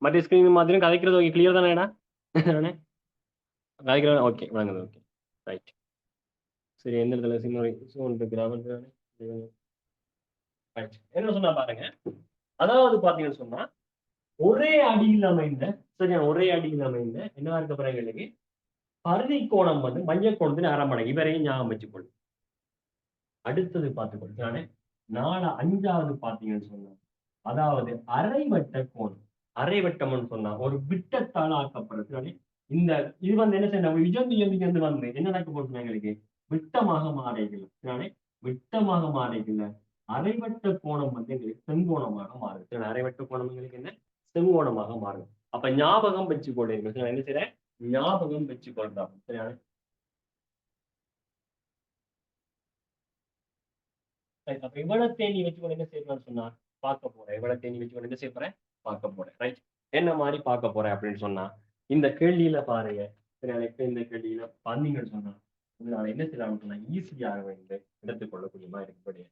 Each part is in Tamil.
மற்ற ஸ்கிரீன் மாதிரி கதைக்கிறது ஓகே கிளியர் தானேடா கதைக்கிறது ஓகே வழங்குது ஓகே ரைட் சரி எந்த இடத்துல சின்ன என்ன சொன்னா பாருங்க அதாவது பாத்தீங்கன்னு சொன்னா ஒரே அடியில் அமைந்த சரியா ஒரே அடியில் அமைந்த என்னவா இருக்க பிறகு பருதி கோணம் வந்து மைய கோணத்தின் அரைமடங்கு இவரையும் ஞாபகம் வச்சுக்கொள்ளும் அடுத்தது பார்த்துக்கொள்ளும் அஞ்சாவது பாத்தீங்கன்னு சொன்னா அதாவது அரைவட்ட கோணம் அரைவட்டம்னு சொன்னா ஒரு விட்டத்தால் ஆக்கப்படுறது இந்த இது வந்து என்ன செய்யணும் இஜந்து வந்து என்ன நடக்க போட்டு எங்களுக்கு விட்டமாக மாறைகள் விட்டமாக மாறைகள் அரைவட்ட கோணம் வந்து எங்களுக்கு செங்கோணமாக மாறுது அரைவட்ட கோணம் எங்களுக்கு என்ன செங்கோணமாக மாறுது அப்ப ஞாபகம் வச்சு கொள்ளுங்க என்ன செய்யறேன் ஞாபகம் வச்சு கொள்றோம் சரியான அப்ப இவ்வளவு தேனி வச்சு என்ன செய்யணும்னு சொன்னா பார்க்க போறேன் இவ்வளவு தேனி வச்சு என்ன செய்ய போறேன் பார்க்க போறேன் ரைட் என்ன மாதிரி பார்க்க போறேன் அப்படின்னு சொன்னா இந்த கேள்வியில பாருங்க இந்த கேள்வியில பாத்தீங்கன்னு சொன்னா இதனால என்ன செய்யலாம்னு சொன்னா ஈஸியாக வந்து எடுத்துக்கொள்ளக்கூடியமா இருக்கக்கூடிய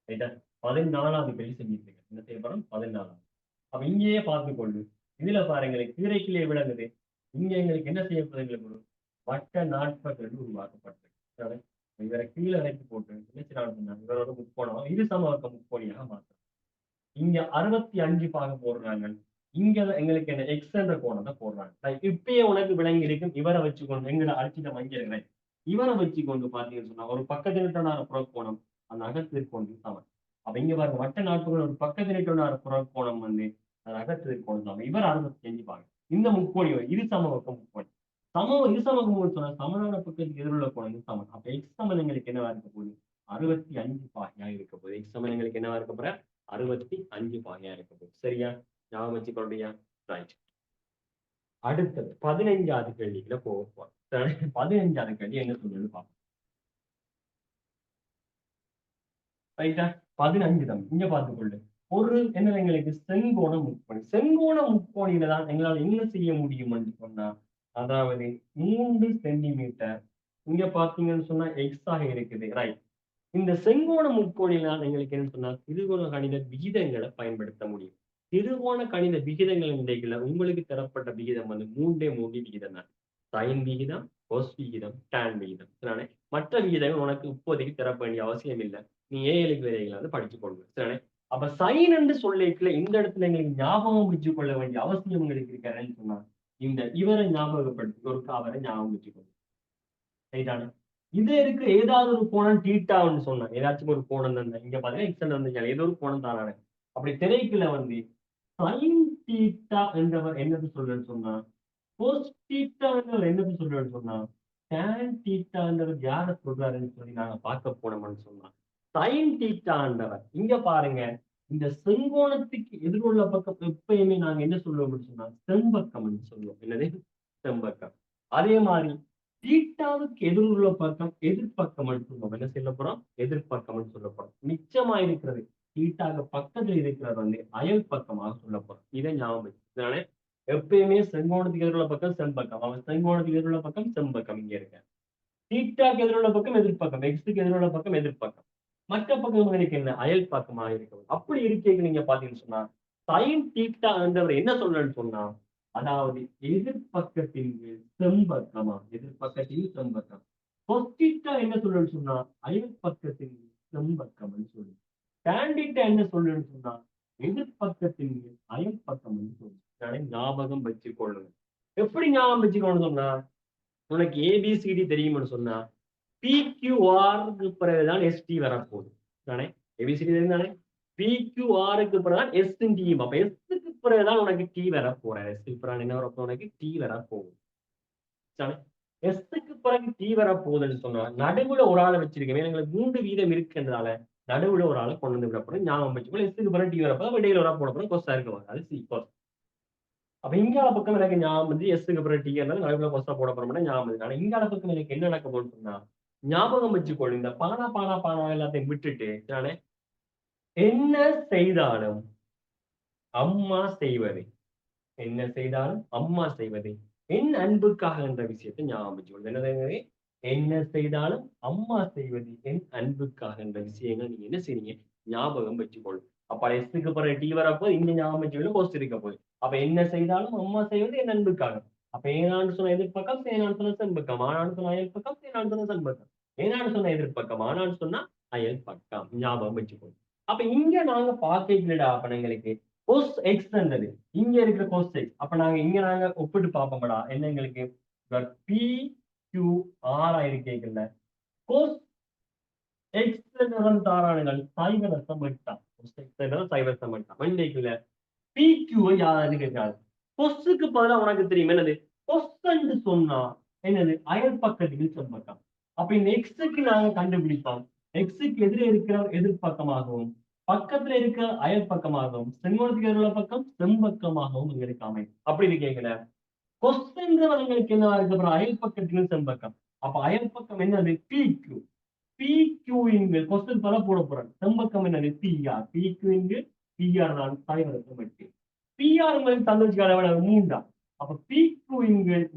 ரைட்டா 14வது கேள்வி செஞ்சிருக்கீங்க என்ன செய்யப்படும் 14வது அப்ப இங்கேயே பார்த்து கொள்ளு இதுல பாருங்க கீரைக்கிலே விளங்குது இங்க எங்களுக்கு என்ன செய்யப்படுது எங்களுக்கு வட்ட நாட்பகள் உருவாக்கப்பட்டது இவரை கீழே இறக்கி போட்டு என்ன செய்யறாங்க இவரோட முக்கோணம் இரு சமவர்க்க முக்கோணியாக மாற்றம் இங்க 65 பாக போடுறாங்க இங்க எங்களுக்கு என்ன எக்ஸ் என்ற கோணத்தை போடுறாங்க இப்பயே உனக்கு விளங்கி இருக்கும் இவரை வச்சுக்கொண்டு எங்களை அழைச்சிட்ட மங்கிருக்கிறேன் இவரை வச்சுக்கொண்டு பாத்தீங்கன்னு சொன்னா ஒரு பக்கத்தினட்டான புறக்கோணம் அந்த அகத்திற்கோணம் சமன் அப்ப இங்க பாருங்க வட்ட நாட்புகள் ஒரு பக்கத்தினட்டான புறக்கோணம் வந்து அந்த அகத்திற்கோணம் சமன் இவர் 65 பாக இந்த முக்கோணி இரு சமவர்க்க முக்கோணி இரு சமகம் சொன்னா சமனான பக்கத்துக்கு எதிர்வுள்ள கோணம் சமன் அப்ப எக்ஸ் சமன் எங்களுக்கு என்னவா இருக்க போகுது 65 பாகையா இருக்க போகுது எக்ஸ் சமன் எங்களுக்கு என்னவா இருக்க போற 65 பாகையா இருக்க போகுது சரியா ஞாபகம் வச்சுக்கொள்றியா ரைட் அடுத்தது 15வது கேள்விக்குள்ள போக போறோம் 15வது கேள்வி என்ன சொல்றது பார்ப்போம் ரைட்டா 15 தான் இங்க பார்த்துக்கொள்ளு ஒரு என்ன எங்களுக்கு செங்கோண முக்கோணியில தான் எங்களால் என்ன செய்ய முடியும் என்று சொன்னா அதாவது 3 சென்டிமீட்டர் இங்க பாத்தீங்கன்னு சொன்னா எக்ஸ் ஆக இருக்குது ரைட் இந்த செங்கோண முக்கோணினால் எங்களுக்கு என்ன சொன்னா திருகோண கணித விகிதங்களை பயன்படுத்த முடியும் திருகோண கணித விகிதங்கள் இன்றைக்குல உங்களுக்கு தரப்பட்ட விகிதம் வந்து 3 விகிதம் தான் சைன் விகிதம் கொஸ் விகிதம் டான் விகிதம் மற்ற விகிதங்கள் உனக்கு இப்போதைக்கு தர வேண்டிய அவசியம் இல்லை நீ ஏழுக்கு விதைகளை வந்து படிச்சு கொள்வது அப்ப சைன் என்று சொல்லிக்கல இந்த இடத்துல எங்களுக்கு ஞாபகம் வச்சு கொள்ள வேண்டிய அவசியம் உங்களுக்கு இருக்காருன்னு சொன்னா இந்த இவரை ஞாபகப்படுத்தி ஒரு அவரை ஞாபகம் வச்சுக்கொள்ளும் ரைட்டான இது இருக்கு ஏதாவது ஒரு கோணம் டீட்டான்னு சொன்னா ஏதாச்சும் ஒரு கோணம் தான் இங்க பாத்தீங்கன்னா எக்ஸல் வந்து ஏதோ ஒரு கோணம் தானே அப்படி திரைக்குள்ள வந்து சைன் தீட்டா என்றவர் என்னது சொல்றேன்னு சொன்னா கோஸ் தீட்டா என்றவர் என்னது சொல்றேன்னு சொன்னா டேன் தீட்டா என்றவர் யாரை சொல்றாருன்னு சொல்லி நாங்க பார்க்க போனோம்னு சொன்னா சைன் தீட்டா என்றவர் இங்க பாருங்க இந்த செங்கோணத்துக்கு எதிர்வுள்ள பக்கம் எப்பயுமே நாங்க என்ன சொல்லுவோம்னு சொன்னா செம்பக்கம் சொல்லுவோம் என்னது செம்பக்கம் அதே மாதிரி தீட்டாவுக்கு எதிர்வுள்ள பக்கம் எதிர்பக்கம் சொல்லுவோம் என்ன சொல்ல போறோம் எதிர்பக்கம் சொல்ல போறோம் மிச்சமா இருக்கிறது தீட்டாக பக்கத்துல இருக்கிறது வந்து அயல் பக்கமாக சொல்ல போறோம் இதை ஞாபகம் இதனால எப்பயுமே செங்கோணத்துக்கு எதிர்வுள்ள பக்கம் செம்பக்கம் அவன் செங்கோணத்துக்கு எதிர்வுள்ள பக்கம் செம்பக்கம் இங்க இருக்க தீட்டாக்கு எதிர்வுள்ள பக்கம் எதிர்பக்கம் எக்ஸுக்கு எதிர்வுள்ள பக்கம் எதிர்பக்கம் மற்ற பக்கம் எனக்கு என்ன அயல் பக்கமாக இருக்கிறது அப்படி இருக்கீங்க நீங்க பாத்தீங்கன்னு சொன்னா சைன் தீட்டா என்றவர் என்ன சொல்றேன்னு சொன்னா அதாவது எதிர்பக்கத்தின் செம்பக்கமா எதிர்பக்கத்தின் செம்பக்கம் கொஸ்டிட்டா என்ன சொல்றேன்னு சொன்னா அயல் பக்கத்தின் செம்பக்கம் சொல்லு கேண்டிட்டா என்ன சொல்றேன்னு சொன்னா எதிர்பக்கத்தின் அயல் பக்கம் சொல்லு ஞாபகம் வச்சு கொள்ளுங்க எப்படி ஞாபகம் வச்சுக்கணும்னு சொன்னா உனக்கு ஏபிசிடி தெரியும்னு சொன்னா பிக்யூஆருக்கு பிறகுதான் எஸ்டி வரப்போகுது தானே ஏபிசிடி தெரியும் தானே பிக்யூஆருக்கு பிறகுதான் எஸ் டி அப்ப எஸ்க்கு பிறகுதான் உனக்கு டி வர போற எஸ்க்கு பிறகு என்ன வரப்போ உனக்கு டி வர போகுது எஸ்க்கு பிறகு டி வர போகுதுன்னு சொன்னா நடுவுல ஒரு ஆளை வச்சிருக்கேன் எங்களுக்கு 3 வீதம் இருக்குன்றதால நடுவுல ஒரு ஆளை கொண்டு வந்து விடப்படும் ஞாபகம் வச்சுக்கோ எஸ்க்கு பிறகு டி வரப்போ இடையில ஒரு ஆள் போடப்படும் கொஸ்டா இருக்க வரும் அது சி கொஸ் அப்ப இங்கால பக்கம் எனக்கு ஞாபகம் வந்து எஸ்க்கு பிறகு டி இருந்தாலும் நடுவுல கொஸ்டா போட போறோம்னா ஞாபகம் ஆனா இங்கால பக்கம் எனக்கு என்ன நடக்க போகுதுன்னு சொன்னா ஞாபகம் வச்சுக்கொள்ளு இந்த பானா எல்லாத்தையும் விட்டுட்டு நானே என்ன செய்தாலும் அம்மா செய்வது என்ன செய்தாலும் அம்மா செய்வது என் அன்புக்காக என்ற விஷயத்தை ஞாபகம் வச்சுக்கொள்ளு என்னது என்ன செய்தாலும் அம்மா செய்வது என் அன்புக்காக என்ற விஷயங்கள் நீங்க என்ன செய்றீங்க ஞாபகம் வச்சுக்கொள்ளு அப்ப எஸ்க்கு பிறகு டி வரப்போது இங்க ஞாபகம் வச்சுக்கணும் கோஸ்ட் இருக்க போகுது. அப்ப என்ன செய்தாலும் அம்மா செய்வது என் அன்புக்காக. அப்ப ஏனான்னு சொன்ன எதிர்ப்பக்கம் சேனான்னு சொன்ன செம்பக்கம், ஆனான்னு சொன்ன அயல் பக்கம் சேனான்னு சொன்ன செம்பக்கம், ஏனான்னு சொன்ன எதிர்ப்பக்கம் ஆனான்னு சொன்னா அயல் பக்கம் ஞாபகம் வச்சுக்கணும். அப்ப இங்க நாங்க பார்க்கலடா பணங்களுக்கு கோஸ் எக்ஸ்ன்றது இங்க இருக்கிற கோஸ் எக்ஸ். அப்ப நாங்க இங்க நாங்க ஒப்பிட்டு பார்ப்போம்டா என்ன எங்களுக்கு பி கியூ ஆர் ஆயிருக்கேங்கல்ல கோஸ் எக்ஸ் தாராளங்கள் சைவர் அர்த்தம் பண்ணிட்டான் சைவர் அர்த்தம் பண்ணிட்டான் மண்டைக்குள்ள பிக்யூவை யாராவது கேட்காது. கொஸ்ஸுக்கு பதிலாக உனக்கு தெரியும் என்னது கொஸ்ன்னு சொன்னா என்னது அயல் பக்கத்தில் செம்பக்கம். அப்ப இந்த எக்ஸுக்கு நாங்க கண்டுபிடிப்போம் எக்ஸுக்கு எதிரே இருக்கிற எதிர்பக்கமாகவும் பக்கத்துல இருக்கிற அயல் பக்கமாகவும் செங்கோணத்துக்கு எதிர பக்கம் செம்பக்கமாகவும் எங்களுக்கு அமையும். அப்படி இருக்கீங்கள கொஸ்ன்றவங்களுக்கு என்ன இருக்கு அப்புறம் அயல் பக்கத்திலும் செம்பக்கம். அப்ப அயல் பக்கம் என்னது பிக்யூ பிக்யூ கொஸ்டின் பல போட போறேன். செம்பக்கம் என்னது பிஆர் பிக்யூ பிஆர் தான் தாய்வரத்தை மட்டும் பிஆர் உங்களுக்கு தந்துச்சுக்கான மூன்றா. அப்ப பிக்யூ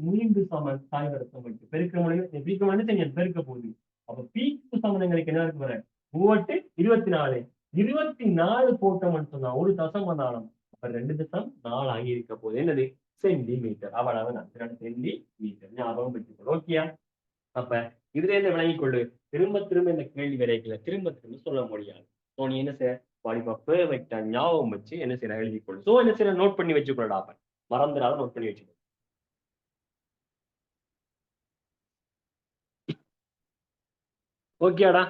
மூன்று சமன் தாய்வரத்தை மட்டும் பெருக்க முடியும் பிரிக்க முடியும் பெருக்க போகுது. அப்ப பிக்யூ சமன் எங்களுக்கு என்ன இருக்கு வர 24 24 போட்டோம்னு சொன்னா ஒரு தசம் வந்தாலும் அப்ப 2.4 ஆகி இருக்க போகுது என்னது சென்டிமீட்டர். அவ்வளவு நான் சென்டிமீட்டர் ஞாபகம் வச்சுக்கணும். ஓகேயா? அப்ப இதுல இருந்து விளங்கிக் கொள்ளு திரும்ப திரும்ப இந்த கேள்வி விரைக்கல திரும்ப திரும்ப சொல்ல முடியாது. ஸோ நீ என்ன செய்ய படிப்பா பெர்ஃபெக்டா ஞாபகம் வச்சு என்ன செய்ய எழுதிக்கொள்ளு. ஸோ என்ன செய்ய நோட் பண்ணி வச்சுக்கொள்ளடா அப்ப மறந்துடாத நோட் பண்ணி வச்சுக்கோ. ஓகேடா?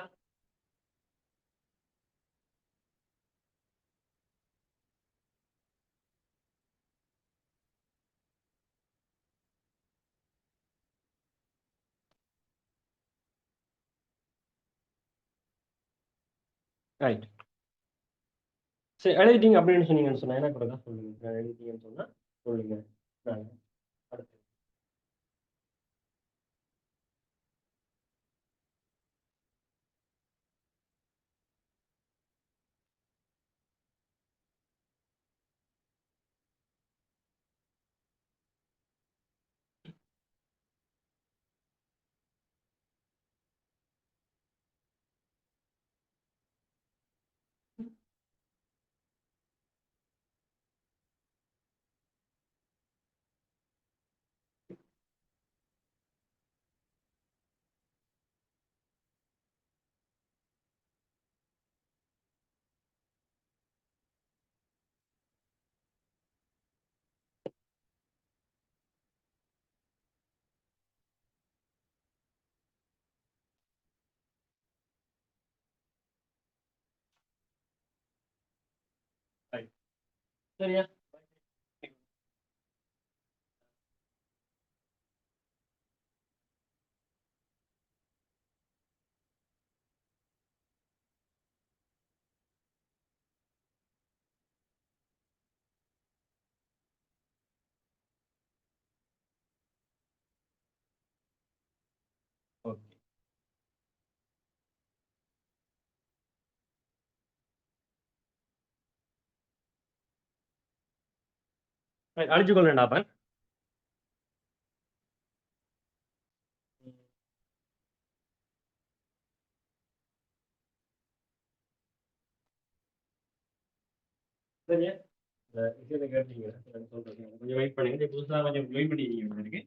ரைட். சரி எழுதிட்டீங்க அப்படின்னு சொன்னீங்கன்னு சொன்னா என்ன கூட தான் சொல்லுங்க. எழுதிட்டீங்கன்னு சொன்னா சொல்லுங்க. அடுத்து சரியா? ஓகே. அழிச்சு கொள்ளேன்டா அப்ப. சரியா? விஷயத்தை கேட்டீங்க சொல்றேன் கொஞ்சம் வெயிட் பண்ணுங்க. புதுசாக கொஞ்சம் ஜாயின் பண்ணிருக்கீங்க இருக்கு.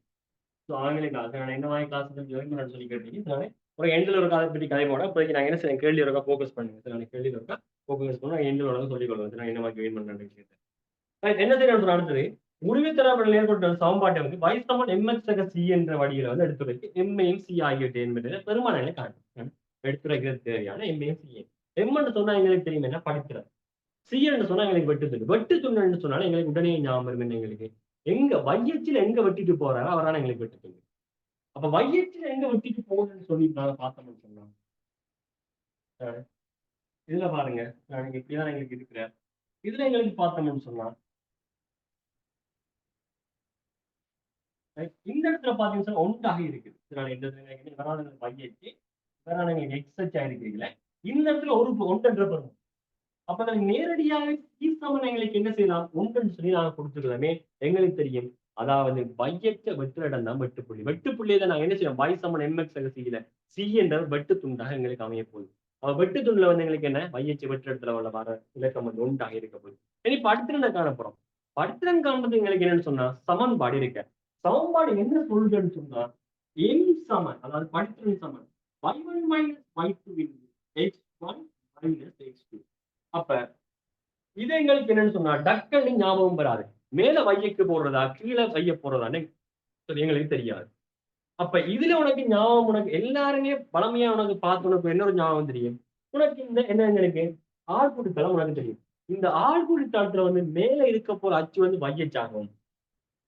ஸோ ஆங்கில கிளாஸ் நான் என்ன மாதிரி கிளாஸ் ஜாயின் பண்ண சொல்லி கேட்டீங்க. நான் ஒரு எண்டில் ஒரு காதை பற்றி கதை போட இப்போதைக்கு நான் என்ன செய்ய கேள்வி இருக்கா ஃபோக்கஸ் பண்ணுங்க. நான் கேள்வி இருக்கா ஃபோக்கஸ் பண்ணா எண்டில் ஒரு சொல்லிக் கொள்வேன். நான் என்ன மாதிரி ஜாயின் பண்ணுறேன் விஷயத்தை என்ன செய்யணும் அடுத்தது முடிவுத்தரப்படல் ஏற்பட்ட சமன்பாட்டை வந்து வைசமன் எம்எக்ஸ் சி என்ற வழியில வந்து எடுத்துரைக்கு எம்ஏஎம் சி ஆகியவற்றை என்பதை பெருமானங்களை காட்டும் எடுத்துரைக்கிறது தேவையான எம்ஏஎம் சி எம்ன்னு சொன்னா எங்களுக்கு தெரியும் என்ன படிக்கிறது. சி என்று சொன்னா எங்களுக்கு வெட்டு துண்டு வெட்டு துண்டுன்னு சொன்னாலும் எங்களுக்கு உடனே ஞாபகம் என்ன எங்களுக்கு எங்க வையச்சில் எங்க வெட்டிட்டு போறாரோ அவரான எங்களுக்கு வெட்டு துண்டு. அப்ப வையச்சில் எங்க வெட்டிட்டு போகுதுன்னு சொல்லி நான் பார்த்தோம்னு சொன்னாங்க. இதுல பாருங்க நான் இப்படிதான் எங்களுக்கு இருக்கிறேன். இதுல எங்களுக்கு பார்த்தோம்னு சொன்னா இந்த இடத்துல பாத்தீங்கன்னா ஒன்றாக இருக்குது. வையச்சு வேற எக்ஸா இருக்கிறீங்களே இந்த இடத்துல ஒரு ஒன்றென்ற பெறும். அப்ப நாங்க நேரடியாக சமன் எங்களுக்கு என்ன செய்யலாம் ஒன்றுன்னு சொல்லி நாங்க கொடுத்துக்கலாமே எங்களுக்கு தெரியும். அதாவது வையற்ற வெற்று இடம் தான் வெட்டுப்புள்ளி. வெட்டுப்புள்ளியை தான் நாங்க என்ன செய்யலாம் வை சமன் எம்எக்ஸ் செய்யல சி என்ற வெட்டு துண்டாக எங்களுக்கு அமைய போகுது. வெட்டு துண்டுல வந்து எங்களுக்கு என்ன மையச்சு வெற்று இடத்துல உள்ள வர இலக்கம் வந்து ஒன்றாக இருக்க போகுது. இனி படுத்திறனை காணப்போறோம். படுத்திறன் காண்பது எங்களுக்கு என்னன்னு சொன்னா சமன்பாடு இருக்க. சமன்பாடு என்ன சொல்றதுன்னு சொன்னா என் சமன், அதாவது படுத்திறன் சமன் y1 minus y2 x1 minus x2. அப்ப இது எங்களுக்கு என்னன்னு சொன்னா டக்குன்னு ஞாபகம் வராது. மேல வையக்கு போடுறதா கீழே வைய போறதான்னு எங்களுக்கு தெரியாது. அப்ப இதுல உனக்கு ஞாபகம், உனக்கு எல்லாருமே பழமையா உனக்கு பார்த்து உனக்கு என்ன ஒரு ஞாபகம் தெரியும். உனக்கு இந்த என்ன எனக்கு ஆழ்குறித்தளம் உனக்கு தெரியும். இந்த ஆழ்குறித்தளத்துல வந்து மேல இருக்க போற அச்சு வந்து வையச்சாகும்,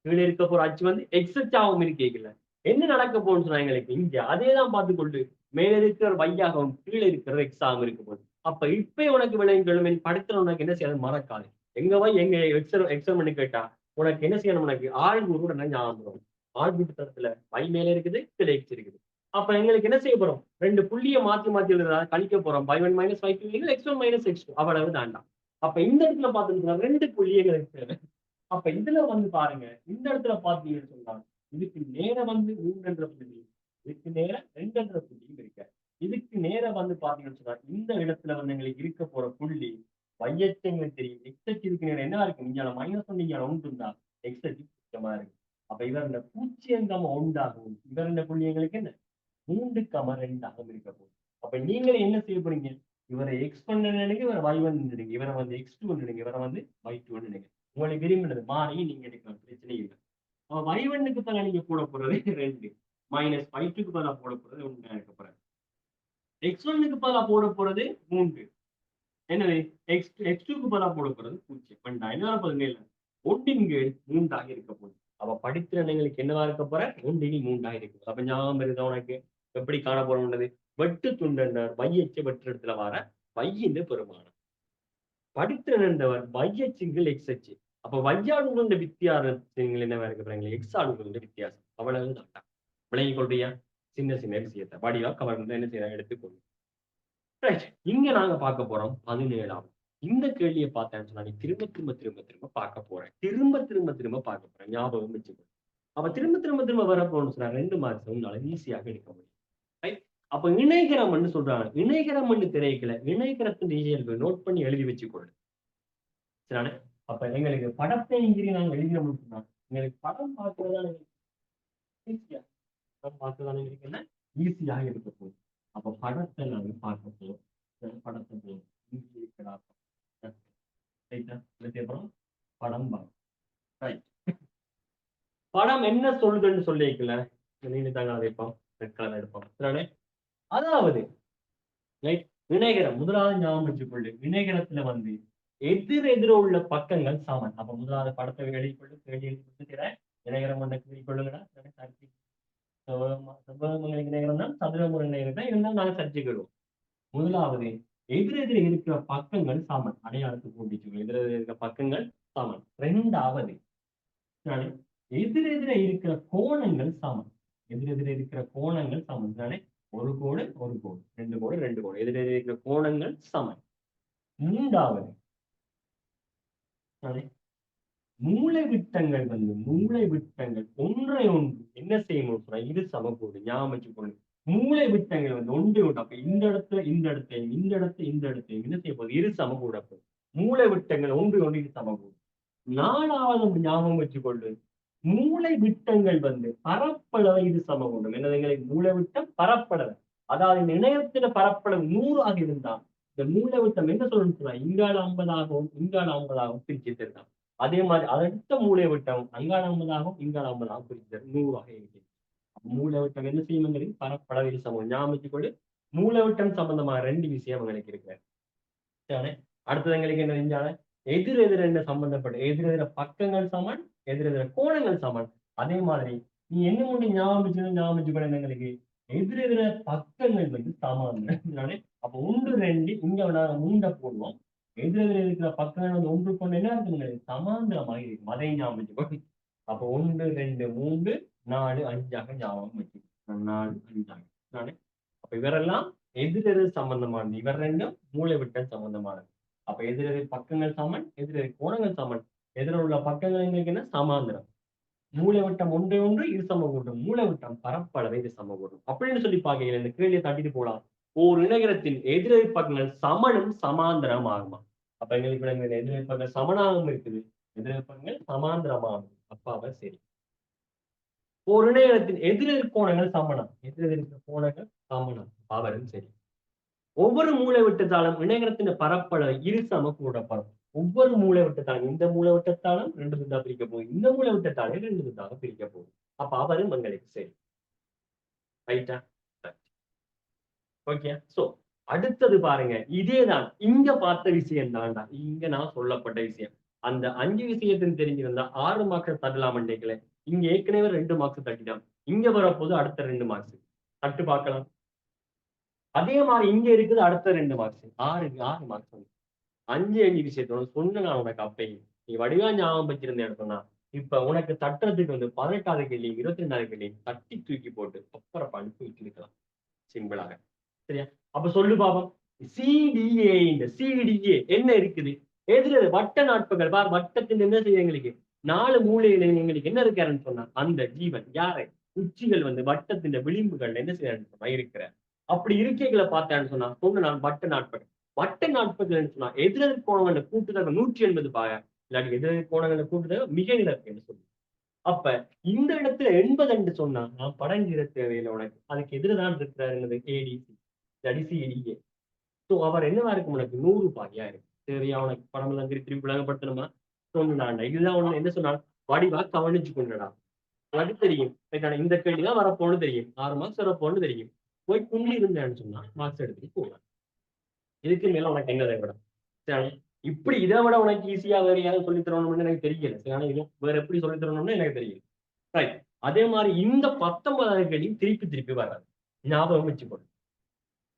கீழே இருக்க போற அச்சு வந்து எக்ஸச்சாகவும் இருக்கீங்கல்ல. என்ன நடக்க போகுதுன்னு சொன்னா எங்களுக்கு இங்க அதேதான் பார்த்துக்கொண்டு மேல இருக்கிற வையாகவும் கீழே இருக்கிற எக்ஸாகவும் இருக்க போகுது. அப்ப இப்ப உனக்கு விளையும் படத்துல உனக்கு என்ன செய்யணும் மறக்காது. எங்க வை எங்க எக்ஸாம் பண்ணி கேட்டா உனக்கு என்ன செய்யணும், உனக்கு ஆழ்குறு ஞாபகம் வரும். ஆழ்குட்டு தளத்துல வை மேல இருக்குது, கீழே எக்ஸ் இருக்குது. அப்ப எங்களுக்கு என்ன செய்ய போறோம், ரெண்டு புள்ளியை மாத்தி மாத்தி எழுதுறதா கழிக்க போறோம். y1 minus y2 x1 minus x2 அவ்வளவு தாண்டா. அப்ப இந்த இடத்துல பாத்துக்கிட்டா ரெண்டு புள்ளியை எங்களுக்கு. அப்ப இதுல வந்து பாருங்க, இந்த இடத்துல பாத்தீங்கன்னு சொன்னா இதுக்கு நேர வந்து 3 என்ற புள்ளி, இதுக்கு நேர 2 என்ற புள்ளியும் இருக்க. இதுக்கு நேர வந்து பாத்தீங்கன்னு சொன்னா இந்த இடத்துல வந்து எங்களுக்கு இருக்க போற புள்ளி வையச்சு எங்களுக்கு தெரியும். எக்ஸ் இதுக்கு நேரம் என்ன இருக்கு, இங்க -1 இங்க 1 இருந்தா எக்ஸ் சுத்தமா இருக்கு. அப்ப இவர் இந்த 0,1 ஆகும். இவர் இந்த புள்ளி எங்களுக்கு என்ன 3,2 ஆகும் இருக்க போகுது. அப்ப நீங்களே என்ன செய்ய போறீங்க, இவரை x1 நினைங்க, இவரை y1 நினைங்க, இவரை வந்து x2 நினைங்க, இவரை வந்து y2 நினைங்க. உங்களுக்கு விரும்பினது மாறி நீங்க எடுக்கலாம், பிரச்சனை இல்லை. y1க்கு பதிலா நீங்க போட போறது 2 மைனஸ் y2க்கு பதிலா போட போறது 1 இருக்க போறாரு. x1க்கு பதிலா போட போறது 3, எனவே x2க்கு பதிலா போட போறது 0. என்ன வரப்போகுது மேல 1 இங்கு 3ஆக இருக்க போகுது. அப்ப படித்திற எண்களுக்கு என்னவா இருக்க போற 1 இனி 3ஆக இருக்கு. அப்ப ஞாபகம் இருக்குதா உனக்கு எப்படி காண போறோம்ன்றது. வெட்டு துண்டர் வையச்சு வெற்று இடத்துல வர வையின் பெருமானம். படித்திறன் என்றவர் வையச்சுங்கள் எக்ஸ் அச்சு. அப்ப வையாடுகளோட வித்தியாசங்கள் என்னவா இருக்க போறாங்க, எக்ஸ் ஆடுகளோட வித்தியாசம் அவ்வளவு தான். விளங்கி கொள்றியா? சின்ன சின்ன விஷயத்தை வடிவா கவர்ந்து என்ன செய்யறாங்க எடுத்துக்கொள்ளும். ரைட், இங்க நாங்க பார்க்க போறோம் 17ஆம். இந்த கேள்வியை பார்த்தேன்னு சொன்னா நீ திரும்ப திரும்ப திரும்ப திரும்ப பார்க்க போறேன், திரும்ப திரும்ப திரும்ப பார்க்க போறேன், ஞாபகம் வச்சுக்கோ. அப்ப திரும்ப திரும்ப திரும்ப வரப்போன்னு சொன்னா 2 மார்க்ஸ் உன்னால ஈஸியாக எடுக்க முடியும். ரைட், அப்ப இணைகரம்னு சொல்றாங்க. இணைகரம்னு திரைக்கல, இணைகரத்தின் இயல்பு நோட் பண்ணி எழுதி வச்சுக்கொள்ளு. சரிதானே? அப்ப எங்களுக்கு படத்தை இங்கிரி நாங்க எழுதினோம்னு சொன்னா எங்களுக்கு படம் பார்க்கறதான ஈஸியா, படம் பார்க்கறதான என்ன ஈஸியாக இருக்க போகுது. அப்ப படத்தை நாங்க பார்க்க போறோம். படத்தை போறோம் இங்கே இருக்கிறா படம் பார்க்க. ரைட், படம் என்ன சொல்லுதுன்னு சொல்லிக்கல, நீங்க தாங்க அதை எடுப்போம், ரெட் கலர் எடுப்போம். சரிதானே? அதாவது ரைட், வினைகரம் முதலாவது ஞாபகம் வச்சுக்கொள்ளு. வினைகரத்துல வந்து எதிர் எதிர உள்ள பக்கங்கள் சமன். அப்ப முதலாவது படத்தை எழுதிக்கொள்ளு, கேள்வி எழுதிக்கிற வினைகரம் ஒன்றை கூறிக்கொள்ளுங்கடா. செவ்வகங்களுக்கு நேரம் தான், சதுரமுறை நேரம் தான் இருந்தாலும் நாங்க சர்ச்சைக்கிடுவோம். முதலாவது எதிரெதிர இருக்கிற பக்கங்கள் சமன், அடையாளத்து போட்டிச்சு. எதிரெதிர இருக்கிற பக்கங்கள் சமன். இரண்டாவது எதிரெதிர இருக்கிற கோணங்கள் சமன். எதிரெதிர இருக்கிற கோணங்கள் சமன் தானே. ஒரு கோடு ஒரு கோடு, 2 கோடு 2 கோடு, எதிரெதிர இருக்கிற கோணங்கள் சமன். மூன்றாவது மூளை விட்டங்கள் வந்து மூளை விட்டங்கள் ஒன்றை ஒன்று என்ன செய்யணும் சொன்னா இரு சமகோடு. ஞாபகம் வச்சுக்கொண்டு மூளை விட்டங்கள் வந்து ஒன்று ஒன்று. அப்ப இந்த இடத்துல இந்த இடத்தையும் இந்த இடத்தை இந்த இடத்தையும் என்ன செய்ய போகுது, இரு சமகூட போகுது. மூளை விட்டங்கள் ஒன்று ஒன்று இரு சமகூடு. நாலாவது ஞாபகம் வச்சுக்கொண்டு மூளை விட்டங்கள் வந்து பரப்பளவை இது சமகூடும். என்னது எங்களுக்கு மூளை விட்டம் பரப்பளவு, அதாவது இந்த இணையத்தில பரப்பளவு 100 ஆக இருந்தால் இந்த மூளை விட்டம் என்ன சொல்லணும்னு சொன்னா இங்கால 50 ஆகவும் இங்கால 50 ஆகவும் பிரிச்சு இருக்கான். அதே மாதிரி அடுத்த மூளை விட்டம் அங்கால 50 ஆகவும் இங்கால 50 ஆகும் பிரிச்சு 100 ஆக இருக்கு. மூளை விட்டம் என்ன செய்யும், பரப்பளவு சமம். ஞாபகம் வச்சுக்கொண்டு மூளை விட்டம் சம்பந்தமாக 2 விஷயம் எங்களுக்கு இருக்கு. அடுத்தது எங்களுக்கு என்ன செஞ்சால எதிர் எதிர என்ன சம்பந்தப்பட்ட எதிரெதிர பக்கங்கள் சமன், எதிரெதிர கோணங்கள் சமன். அதே மாதிரி நீ என்ன மட்டும் ஞாபகம் வச்சுக்கூட எங்களுக்கு எதிரெதிர பக்கங்கள் வந்து சமம். அப்ப 1 2 இங்க நாங்க 3 போடுவோம். எதிரெதிர இருக்கிற பக்கங்கள் வந்து ஒன்று கொண்டு என்ன இருக்குங்க சமாந்திரமாக இருக்கும். அதை ஞாபகம் வச்சுக்கோ. அப்ப 1 2 3 4 5 ஞாபகம் வச்சுக்கோ. 4 5. அப்ப இவரெல்லாம் எதிரெதிர் சம்பந்தமானது, இவர் ரெண்டும் மூளை விட்டம் சம்பந்தமானது. அப்ப எதிரெதிர் பக்கங்கள் சமன், எதிரெதிர் கோணங்கள் சமன். எதிர உள்ள பக்கங்கள் எங்களுக்கு என்ன சமாந்திரம். மூளை விட்டம் ஒன்று ஒன்று இரு சமகூட்டம். மூளை விட்டம் பரப்பளவை இது சமகூட்டம் அப்படின்னு சொல்லி பாக்கையில இந்த கேள்வியை தட்டிட்டு போலாம். ஓர் இணைகரத்தின் எதிரெதிர்ப்பக்கங்கள் சமனும் சமாந்தரம் ஆகுமா. அப்ப எங்களுக்கு எதிரெதிர்ப்பக்கங்கள் சமனாகவும் இருக்குது, எதிரெதிர்ப்பக்கங்கள் சமாந்தரமாகும். அப்பாவ சரி. ஒரு இணைகரத்தின் எதிரெதிர் கோணங்கள் சமணம், எதிரெதிர் கோணங்கள் சமணம், அவரும் சரி. ஒவ்வொரு மூலை விட்டத்தாலும் இணைகரத்தின் பரப்பளவு இரு சம கூடப்படும். ஒவ்வொரு மூலை விட்டத்தாலும் இந்த மூலை விட்டத்தாலும் 2 துண்டா பிரிக்க போகுது, இந்த மூலை விட்டத்தாலும் 2 துண்டாக பிரிக்க போகுது. அப்ப அவரும் எங்களுக்கு சரி. ரைட்டா? ஓகே. சோ அடுத்தது பாருங்க, இதேதான் இங்க பார்த்த விஷயம் தான்டா, இங்க நான் சொல்லப்பட்ட விஷயம். அந்த 5 விஷயத்தையும் தெரிஞ்சிருந்தா 6 மார்க்ஸ் தட்டலாம் மண்டைக்குள்ள. இங்க ஏற்கனவே 2 மார்க்ஸ் தட்டிட்டான், இங்க வரப்போது அடுத்த 2 மார்க்ஸ் தட்டு பார்க்கலாம். அதே மாதிரி இங்க இருக்குது அடுத்த 2 மார்க்ஸ், 6 மார்க்ஸ் வந்து 5 விஷயத்தோட சொன்ன நான் உனக்கு அப்பயும் நீ வடிவா ஞாபகம் வச்சிருந்தேன்னு சொன்னா, இப்ப உனக்கு தட்டுறதுக்கு வந்து 18வது கேள்வி 22வது கேள்வி தட்டி தூக்கி போட்டு அப்புறம் படிப்பு வச்சிருக்கலாம் சிம்பிளாக. சரியா? அப்ப சொல்லு பாப்போம். சிடிஏ, இந்த சிடிஏ என்ன இருக்குது? எதுல வட்ட நாட்புகள் பார், வட்டத்தின் என்ன செய்யுது எங்களுக்கு 4 மூலையில எங்களுக்கு என்ன இருக்காருன்னு சொன்னா அந்த ஜீவன் யாரு? உச்சிகள் வந்து வட்டத்தின் விளிம்புகள் என்ன செய்யறாருன்னு சொன்னா இருக்கிற. அப்படி இருக்கைகளை பார்த்தான்னு சொன்னா சொன்ன நான் வட்ட நாட்புகள். வட்ட நாட்புகள் சொன்னா எதிரெதிர் கோணங்கள கூட்டுதல் 180 பாக, இல்லாட்டி எதிரெதிர் கோணங்கள கூட்டுதல் மிக நிலக்கு சொல்லு. அப்ப இந்த இடத்துல 80 என்று சொன்னா நான் படங்கிற தேவையில்லை உனக்கு, அதுக்கு எதிர்தான் இருக்கிறாரு ஏடிசி, ஏடிஏ. சோ அவர் என்னவா இருக்கும் உனக்கு 100 பாகியா இருக்கு. சரியா? உனக்கு படம் எல்லாம் திருப்பி விளங்கப்படுத்தணுமா? சொன்னாண்டா இதுதான் ஒண்ணு என்ன சொன்னா வடிவா கவனிச்சு கொண்டடா. உனக்கு தெரியும் இந்த கேள்விதான் வரப்போன்னு தெரியும், 6 மார்க்ஸ் வரப்போன்னு தெரியும். போய் குள்ளி இருந்தேன்னு சொன்னா மார்க்ஸ் எடுத்துட்டு போகலாம். இதுக்கு மேல உனக்கு என்ன தேவைப்படும்? சரி, இப்படி இதை விட உனக்கு ஈஸியா வேற யாரும் சொல்லி தரணும்னு எனக்கு தெரியல. சரி, இது வேற எப்படி சொல்லி தரணும்னு எனக்கு தெரியல. ரைட். அதே மாதிரி இந்த 19வது கேள்வி திருப்பி திருப்பி வராது, ஞாபகம் வச்சுக்கோ.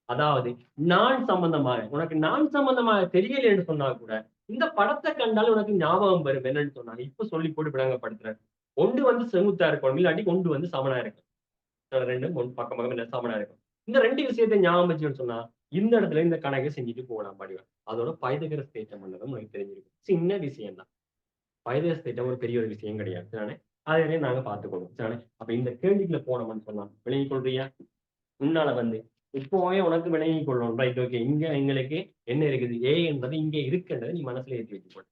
அதாவது நான் சம்பந்தமாக உனக்கு நான் சம்பந்தமாக தெரியல என்று சொன்னா கூட இந்த படத்தை கண்டால் உனக்கு ஞாபகம் வரும் என்னன்னு சொன்னா இப்ப சொல்லி போட்டு விளங்கப்படுத்துறேன். ஒன்று வந்து செங்குத்தா இருக்கணும், இல்லாட்டி ஒன்று வந்து சமனா இருக்கும். ரெண்டும் பக்கம் பக்கம் என்ன சமனா இருக்கும். இந்த 2 விஷயத்தை ஞாபகம் வச்சுன்னு சொன்னா இந்த இடத்துல இந்த கணக்கை செஞ்சுட்டு போகலாம் படிவன். அதோட பைதகரஸ் தேற்றம் பண்ணதும் உனக்கு தெரிஞ்சிருக்கும். சின்ன விஷயம் தான். பைதகரஸ் தேற்றம் ஒரு பெரிய ஒரு விஷயம் கிடையாது. சரிதானே? அதை நாங்க பார்த்துக்கொள்வோம். சரிதானே? அப்ப இந்த கேள்விக்குள்ள போனோம்னு சொன்னா விளங்கிக் கொள்றியா? முன்னால வந்து இப்போவே உனக்கு விளங்கிக் கொள்ளணும். Right, okay. இங்க எங்களுக்கு என்ன இருக்குது? ஏ என்பது இங்க இருக்குன்றதை நீ மனசுல ஏற்றி வச்சுக்கோ.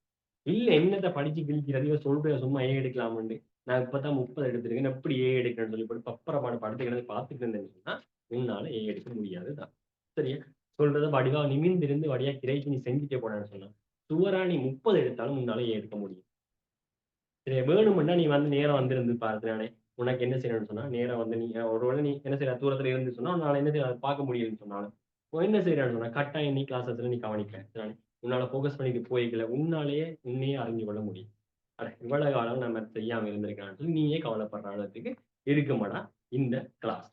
இல்ல என்னத்த படிச்சு கிழிக்கிறதையோ சொல்ற சும்மா ஏ எடுக்கலாம்னு நான் இப்பதான் 30 எடுத்திருக்கேன், எப்படி ஏ எடுக்கிறேன்னு சொல்லி போட்டு பப்பரமான படுத்துக்கிறது பார்த்துட்டு இருந்தேன்னா உன்னால ஏ எடுக்க முடியாதுதான். சரியா? சொல்றத வடிவா நிமிர்ந்திருந்து வடியா கிரைக்கு நீ செஞ்சுட்டே போனான்னு சொன்னா சுவரா நீ 30 எடுத்தாலும் உன்னால ஏ எடுக்க முடியும். சரி, வேணும்னா நீ வந்து நேரம் வந்திருந்து பாரு. உனக்கு என்ன செய்யணும்னு சொன்னா நேரம் வந்து நீ ஒருவேளை நீ என்ன செய்யற தூரத்துல இருந்து சொன்னா உன்னால என்ன செய்ய பார்க்க முடியும்னு சொன்னாலும் என்ன செய்யறான்னு சொன்னா கட்டாயம் நீ கிளாஸஸ்ல நீ கவனிக்க. உன்னால போக்கஸ் பண்ணிட்டு போய்க்கல உன்னாலேயே உன்னையே அறிஞ்சு கொள்ள முடியும். அட இவ்வளவு காலம் நம்ம செய்யாம இருந்திருக்கான்னு சொல்லி நீயே கவலைப்படுற அளவுக்கு இருக்குமாடா இந்த கிளாஸ்.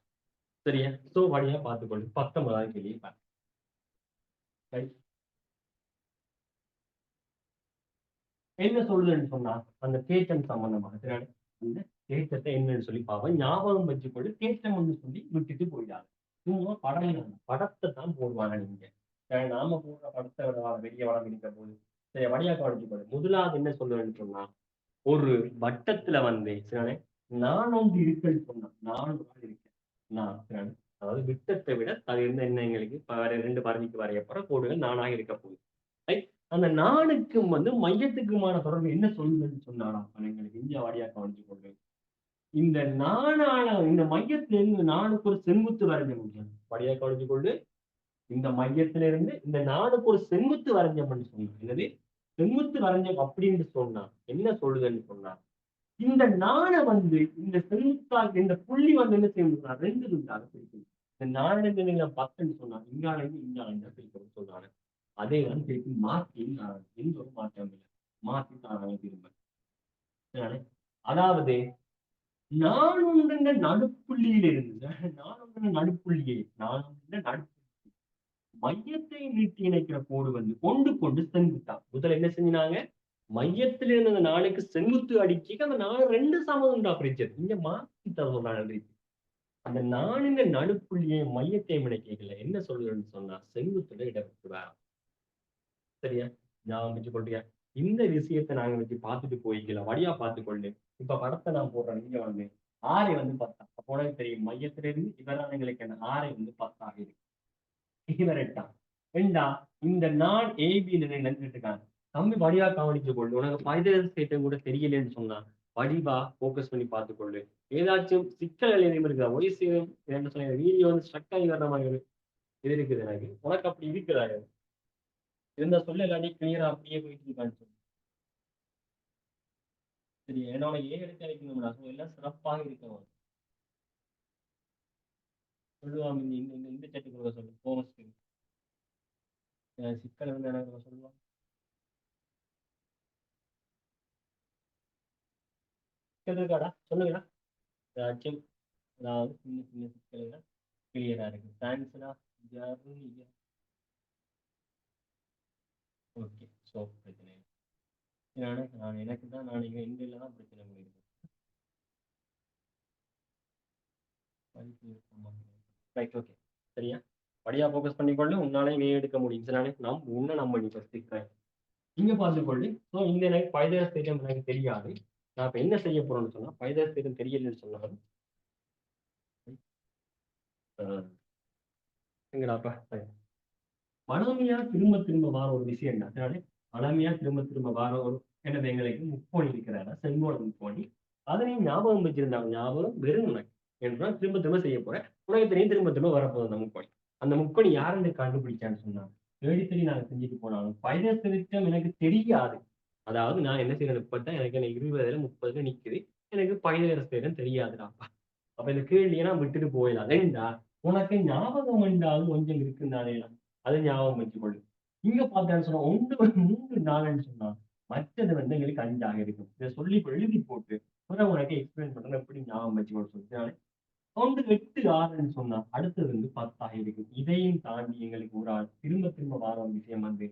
சரியா? சோ வழியா பார்த்துக்கொண்டு 19வது கேள்வியை பாரு. என்ன சொல்லுதுன்னு சொன்னா அந்த தேற்றம் சம்பந்தமாக அந்த தேற்றத்தை என்னன்னு சொல்லி பார்ப்போம். ஞாபகம் வச்சுக்கொண்டு தேற்றம் சொல்லி விட்டுட்டு போயிடாது. சும்மா படம் படத்தை தான் போடுவாங்க நீங்க. நாம போடுற படத்தை விட பெரிய வளம் இருக்க போது சரி வழியாக வச்சுக்கொண்டு முதலாவது என்ன சொல்லுவேன்னு சொன்னா ஒரு வட்டத்துல வந்து நான் வந்து இருக்குன்னு சொன்னா நான் இருக்கேன். நான் அதாவது விட்டத்தை விட அது இருந்த என்ன எங்களுக்கு 2 பறவைக்கு வரையப்படுற கோடுகள் நானாக இருக்க போகுது. அந்த நானுக்கும் வந்து மையத்துக்குமான தொடர்பு என்ன சொல்லுதுன்னு சொன்னாராம் எங்களுக்கு இந்தியா வாடியா கவனிச்சு கொண்டு இந்த நானான இந்த மையத்திலிருந்து நானுக்கு ஒரு செங்குத்து வரைஞ்ச முடியும் வடியா கவனிச்சு கொண்டு இந்த மையத்திலிருந்து இந்த நானுக்கு ஒரு செங்குத்து வரைஞ்சோம்னு சொன்னா என்னது செங்குத்து வரைஞ்சம் அப்படின்னு சொன்னா என்ன சொல்லுதுன்னு சொன்னா இந்த நாணை வந்து இந்த செங்குத்தாக இந்த புள்ளி வந்து என்ன செய்யணும்னா 2 துண்டாக பிரிக்கணும். இந்த நாணயத்தை நீங்க 10ன்னு சொன்னா இங்காலைந்து இங்காலைந்து பிரிக்கணும்னு சொன்னாங்க. அதே தான் திருப்பி மாற்றி எந்த ஒரு மாற்றம் இல்லை, மாற்றி தாராங்க திரும்ப. அதாவது நான் ஒன்றுங்க நடுப்புள்ளியில் இருந்து நான் ஒன்று நடுப்புள்ளியை நான் ஒன்று நடுப்புள்ளி மையத்தை நீட்டி இணைக்கிற கோடு வந்து கொண்டு கொண்டு செங்குத்தான் முதல்ல என்ன செஞ்சினாங்க மையத்தில் இருந்த அந்த நாளுக்கு செங்குத்து அடிக்க அந்த நாலு 2 சமதுண்டா பிரிச்சது இங்க மாத்தி தர சொல்றாங்க. அந்த நானின் நடுப்புள்ளியை மையத்தை இணைக்கல என்ன சொல்லுன்னு சொன்னா செங்குத்துல இடப்பட்டு வேற. சரியா? ஞாபகம் வச்சு கொள்றியா? இந்த விஷயத்தை நாங்க வச்சு பார்த்துட்டு போய்க்கலாம் வழியா பார்த்துக்கொண்டு இப்ப படத்தை நான் போடுறேன். நீங்க வந்து ஆரை வந்து 10 அப்போ தெரியும் மையத்திலிருந்து இவரான எங்களுக்கு என்ன ஆரை வந்து 10 இருக்கு. இவர் 8ஆம். ஏண்டா இந்த நான் ஏபின்னு நினைச்சிட்டு இருக்காங்க. தம்பி வடிவா கவனிச்சு கொள்ளு. உனக்கு பைதகோரஸ் தேற்றம் கூட தெரியலன்னு சொன்னா, வடிவா ஃபோக்கஸ் பண்ணி பார்த்துக்கொள்ளு. ஏதாச்சும் சிக்கல் எதுவும் இருக்குதா? வாய்ஸ் என்ன சொல்ல வீடியோ வந்து ஸ்ட்ரக் ஆகி வர்ற மாதிரி ஒரு இது இருக்குது எனக்கு. உனக்கு அப்படி இருக்குதா? இருந்தா சொல்லு, இல்லாட்டி கிளியரா அப்படியே போயிட்டு இருக்கான்னு சொல்லு. சரி, ஏன்னா உனக்கு ஏன் எடுத்து அழைக்கணும்டா? ஸோ எல்லாம் சிறப்பாக இருக்கணும். சொல்லுவாங்க இந்த இந்த இந்த சட்டு கொடுக்க சொல்லு. போனஸ்க்கு சிக்கல் வந்து எனக்கு சொல்லுவாங்க. சிக்கல் இருக்காடா? சொல்லுங்கடா. ஏதாச்சும் அதாவது சின்ன சின்ன சிக்கல்கள் கிளியரா இருக்கு. தேங்க்ஸ்டா. ஓகே. ஸோ பிரச்சனை இல்லை. நான் எனக்கு தான் நான் இங்கே இந்தியில தான் பிரச்சனை பண்ணியிருக்கேன். Right, okay. சரியா? படியா ஃபோக்கஸ் பண்ணிக்கொண்டு உன்னாலே நீ எடுக்க முடியும். சரியானே? உன்னை நம்ப நீ ஃபர்ஸ்ட் இங்க பார்த்துக்கொள்ளு. ஸோ இந்த எனக்கு பைதகோரஸ் தேற்றம் எனக்கு தெரியாது. நான் இப்ப என்ன செய்ய போறேன்னு சொன்னா, பைதகோரஸ் தேற்றம் தெரியலன்னு சொன்னாலும் எங்கடாப்பா பழமையா திரும்ப திரும்ப வார ஒரு விஷயம் தான். அதனால பழமையா திரும்ப திரும்ப வார ஒரு எனது எங்களுக்கு முக்கோணி இருக்கிறாரா, செங்கோண முக்கோணி. அதனை ஞாபகம் வச்சிருந்தாங்க. ஞாபகம் வெறும் உனக்கு என்றா திரும்ப திரும்ப செய்ய போறேன். உனக்கு தெரியும் திரும்ப திரும்ப வரப்போகுது அந்த முக்கோணி. அந்த முக்கோணி யாருன்னு கண்டுபிடிச்சான்னு சொன்னா, தேடி தேடி நாங்க செஞ்சுட்டு போனாலும் பைதகோரஸ் தேற்றம் எனக்கு தெரியாது. அதாவது நான் என்ன செய்யறேன் இப்பதான் எனக்கு என்ன 20ல 30ல நிக்குது. எனக்கு பைதகோரஸ் தேற்றம் தெரியாதுடாப்பா. அப்ப இந்த கேள்வியை நான் விட்டுட்டு போயிடலாம். ஏண்டா உனக்கு ஞாபகம் என்றாலும் கொஞ்சம் இருக்குந்தானே, அதை ஞாபகம் வச்சுக்கொள்ளு. இங்க பார்த்தேன்னு சொன்னா 1, 3, 4ன்னு சொன்னா மற்றது வந்து எங்களுக்கு 5ஆக இருக்கும். இதை சொல்லி எழுதி போட்டு பிறகு உனக்கு எக்ஸ்பிளைன் பண்றேன் எப்படி ஞாபகம் வச்சுக்கொள்ள சொல்லி 1, 8, 6ன்னு சொன்னா அடுத்தது வந்து 10ஆக இருக்கும். இதையும் தாண்டி எங்களுக்கு ஒரு ஆள் திரும்ப திரும்ப வார ஒரு விஷயம் வந்து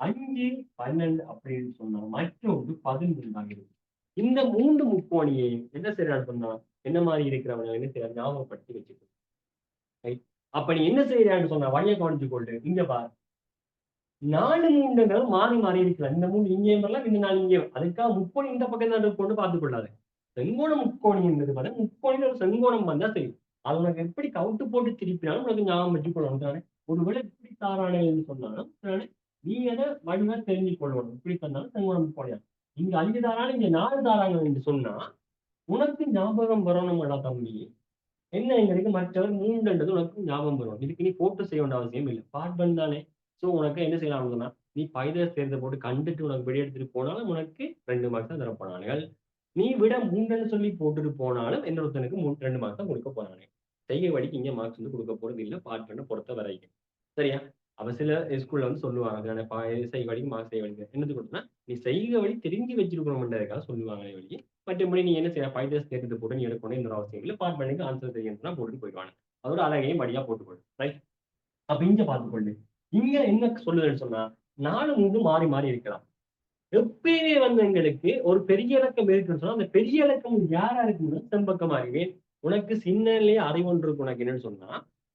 5, 12 அப்படின்னு சொன்னா மற்றொன்று 11ஆக இருக்கும். இந்த 3 முக்கோணியையும் என்ன செய்யறான்னு சொன்னா என்ன மாதிரி இருக்கிறவங்க என்ன செய்யறாங்க ஞாபகப்படுத்தி வச்சுக்கணும். ரைட்? அப்ப நீ என்ன செய்யறான்னு சொன்னா வழியை கவனிச்சு கொண்டு இங்க பாரு. 4 3கள் மாறி மாறி இருக்கலாம். இந்த 3 இங்கேயும் வரலாம், இந்த 4 இங்கேயும். அதுக்காக முக்கோணி இந்த பக்கம் தான் கொண்டு பார்த்துக் கொள்ளாது. செங்கோண முக்கோணி என்பது பாரு, முக்கோணில ஒரு செங்கோணம் வந்தா செய்யும். அது உனக்கு எப்படி கவுட்டு போட்டு திருப்பினாலும் உனக்கு ஞாபகம் வச்சுக் கொள்ளணும் தானே. ஒருவேளை இப்படி தாரானேன்னு சொன்னாலும் தானே, நீ அதை வடிவா தெரிஞ்சு கொள்ளணும். இப்படி தந்தாலும் செங்கோண முக்கோணியா. இங்க 5 தாரான இங்க 4 தாராங்க என்று சொன்னா உனக்கு ஞாபகம் வரணும்டா தம்பி. என்ன எங்களுக்கு மற்றவர் 3ன்றது உனக்கு ஞாபகம் வரும். இதுக்கு நீ போட்டு செய்ய வேண்டிய அவசியம் இல்லை. பார்ட் தானே. சோ உனக்கு என்ன செய்யலாம்னா, நீ பைதகோரஸ் தேற்றத்தை போட்டு கண்டுட்டு உனக்கு விடை எடுத்துட்டு போனாலும் உனக்கு 2 மார்க்ஸ் தான் தரப்போறானுகள். நீ விட 3ன்னு சொல்லி போட்டுட்டு போனாலும் இன்னொருத்தனுக்கு 2 மார்க்ஸ் தான் கொடுக்க போறானுங்க. செய்கை வழிக்கு இங்க மார்க்ஸ் வந்து கொடுக்க போறது இல்ல. பார்ட் 1 பொறுத்த வரைக்கும். சரியா? அப்ப சில ஸ்கூல்ல வந்து சொல்லுவாங்க. செய்கை வழிக்கு மார்க்ஸ் செய்கை வழிக்கு. என்னது கொடுத்தனா, நீ செய்கை வழி தெரிஞ்சு வச்சிருக்கணும்ன்றதுக்காக சொல்லுவாங்களே வழி. மற்றபடி நீ என்ன செய்ய பைதகோரஸ் தேற்றத்தை போட்டு நீ எடுக்கணும் என்ற அவசியம் இல்லை. பார்ட் 1க்கு ஆன்சர் தெரியும்னா போட்டுட்டு போயிடுவாங்க. அதோட அழகையும் படியா போட்டுக்கொள்ளு. ரைட்? அப்ப இங்க பார்த்துக்கொள்ளு. இங்க என்ன சொல்லுதுன்னு சொன்னா 4, 3 மாறி மாறி இருக்கலாம். எப்பயுமே வந்து எங்களுக்கு ஒரு பெரிய இலக்கம் இருக்குன்னு சொன்னா அந்த பெரிய இலக்கம் யாரா இருக்குன்னா செம்பக்கம் அறிவேன். உனக்கு சின்னலயே அறிவொன்று இருக்கு. உனக்கு என்னன்னு சொன்னா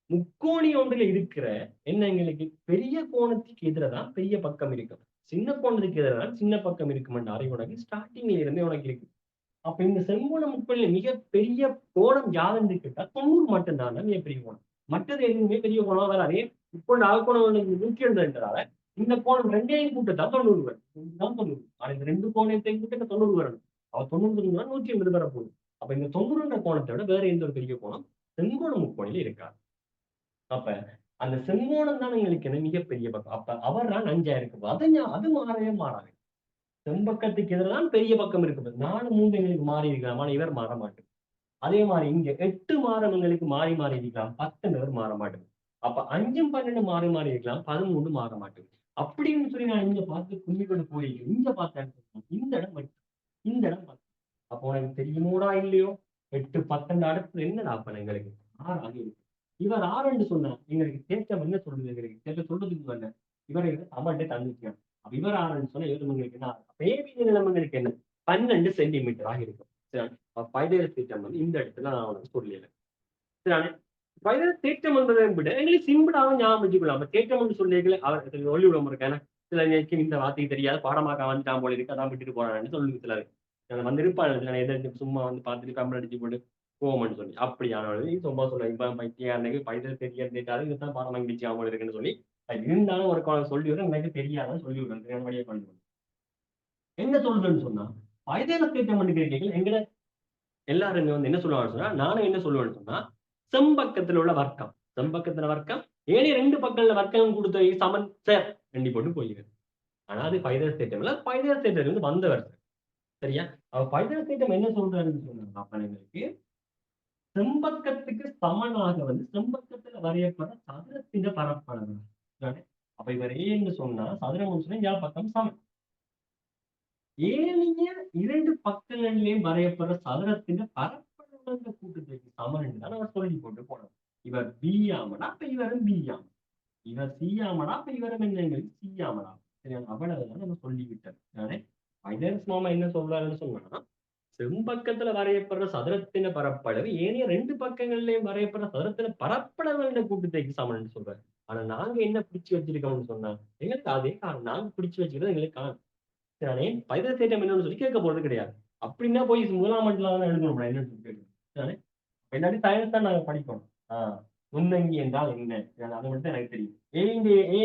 முக்கோணி ஒன்றுல இருக்கிற என்ன எங்களுக்கு பெரிய கோணத்துக்கு எதிரதான் பெரிய பக்கம் இருக்கும். சின்ன கோணத்துக்கு எதிராக சின்ன பக்கம் இருக்கும் என்ற அறிவு உனக்கு ஸ்டார்டிங்ல இருந்தே உனக்கு இருக்கு. அப்ப இந்த செங்கோண முக்கோணில மிகப்பெரிய கோணம் யாதுன்னு கேட்டா 90 மட்டும்தான் மிகப்பெரிய கோணம். மற்றது எதுவுமே பெரிய கோணம் வராது. இப்போ நாற்கோணம் 180 இந்த கோணம் 2யும் கூட்டத்தான் 90 வரும். இதுதான் 90. ஆனா இந்த 2 கோணத்தையும் கூட்ட 90 வரணும். அவ 90 180 வரப்போகுது. அப்ப இந்த 90ன்ற கோணத்தை விட வேற எந்த ஒரு பெரிய கோணம் செங்கோண முக்கோணில இருக்காது. அப்ப அந்த செங்கோணம் தான் எங்களுக்கு என்ன மிகப்பெரிய பக்கம். அப்ப அவர் தான் 5ஆ இருக்கு. அது மாறவே மாறாது. செம்பக்கத்துக்கு எதிராக பெரிய பக்கம் இருக்குது. 4, 3 எங்களுக்கு மாறி இருக்கலாம். ஆனா இவர் மாற மாட்டார். அதே மாதிரி இங்க 8 மாதம் எங்களுக்கு மாறி மாறி இருக்கலாம். 10 மாற மாட்டேங்குது. அப்ப 5ம் 12 மாறி மாறி இருக்கலாம். 13 மாற மாட்டேங்குது. அப்படின்னு சொல்லி நான் இங்க பார்த்து கும்மி கொண்டு போயிருக்கேன். இங்க பார்த்தேன் இந்த இடம் மட்டும். இந்த இடம் பார்த்தேன். அப்போ உனக்கு தெரியுமோடா இல்லையோ 8, 12 அடுத்து என்னடா அப்ப எங்களுக்கு 6 ஆகி இருக்கு. இவர் 6 சொன்னா எங்களுக்கு தேற்றம் என்ன சொல்லுது? எங்களுக்கு தேற்றம் சொல்றதுக்கு வரல. இவரை தமிழ்கிட்ட தந்துருக்காங்க. அப்ப இவர் 6 சொன்னா எங்களுக்கு என்ன? பேபி நிலமங்களுக்கு என்ன 12 சென்டிமீட்டர் ஆகி இருக்கும். பைதகோரஸ் தேற்றம் வந்து இந்த இடத்துல நான் உனக்கு சொல்லல. சரிதானே? பைதகோரஸ் தேற்றம் என்பதை விட எங்களுக்கு சிம்பிளாக ஞாபகம் வச்சுக்கலாம். அப்ப தேற்றம் என்று சொல்லிகளை அவர் சொல்லி விட இருக்கேன். சில நேரத்துக்கு இந்த வார்த்தைக்கு தெரியாது பாடமாக்க வந்துட்டான் போல இருக்கு அதான் விட்டுட்டு போறான்னு சொல்லி சிலர் வந்து இருப்பாங்க. எதை சும்மா வந்து பார்த்துட்டு கம்பல் அடிச்சு போட்டு போகும்னு சொல்லி அப்படியான சும்மா சொல்ல இப்ப பைத்தியாருக்கு பைதல் தெரியாது இதுதான் பாடம் வாங்கிச்சு அவங்க இருக்குன்னு சொல்லி இருந்தாலும் ஒரு சொல்லி விட எனக்கு தெரியாதான் சொல்லி விடுறேன் வழியை கொண்டு என்ன சொல்றேன்னு சொன்னா பைதல திட்டம் பண்ணி கேட்கல எங்கட எல்லாருமே வந்து என்ன சொல்லுவாங்கன்னு சொன்னா நானும் என்ன சொல்லுவேன்னு சொன்னா செம்பக்கத்துல உள்ள வர்க்கம் செம்பக்கத்துல வர்க்கம் ஏழு ரெண்டு பக்கத்துல வர்க்கம் கொடுத்த சமன் சார் ரெண்டி போட்டு போயிருது ஆனா அது பைதல் திட்டம் இல்ல பைதல் திட்டம் வந்து வந்தவர் சரியா அவ பைதல் திட்டம் என்ன சொல்றாருன்னு சொன்னாங்க அப்ப எங்களுக்கு செம்பக்கத்துக்கு சமனாக வந்து செம்பக்கத்துல வரையப்பட சதுரத்தின் பரப்பளவு அப்ப இவர் ஏன்னு சொன்னா சதுரம் சொன்னா பக்கம் சமன் ஏனைய இரண்டு பக்கங்களிலேயும் வரையப்படுற சதுரத்தின் பரப்பளவு கூட்டுத்தொகை சமன் தான் நம்ம சொல்லி போட்டு போனோம் இவர் பி ஆமடா அப்ப இவரும் பி ஆம இவர் சி ஆமடா அப்ப இவரும் என்ன எங்களுக்கு சி ஆமடா சரியா அவ்வளவுதான் நம்ம சொல்லிவிட்டோம் பைதல்ஸ் மாமா என்ன சொல்றாருன்னு சொன்னா செம்பக்கத்துல வரையப்படுற சதுரத்தின பரப்பளவு ஏனைய ரெண்டு பக்கங்கள்லயும் வரையப்படுற சதுரத்தின பரப்பளவு கூட்டுத்தொகைக்கு சமன்னு சொல்றாரு ஆனா நாங்க என்ன பிடிச்சு வச்சிருக்கோம்னு சொன்னா எங்களுக்கு அதே காரணம் நாங்க பிடிச்சு வச்சுக்கிறது எங்களுக்கு காரணம் சரியானே பைதல் தேட்டம் என்னன்னு சொல்லி கேட்க போறது கிடையாது அப்படின்னா போய் முதலாம் மண்டலம் எழுதணும் என்னன்னு சொல்லி கேட்கணும் பின்னாடி சயின்ஸ் தான் நாங்க படிக்கணும் முன்னங்கி என்றால் என்ன அது மட்டும் எனக்கு தெரியும் ஏ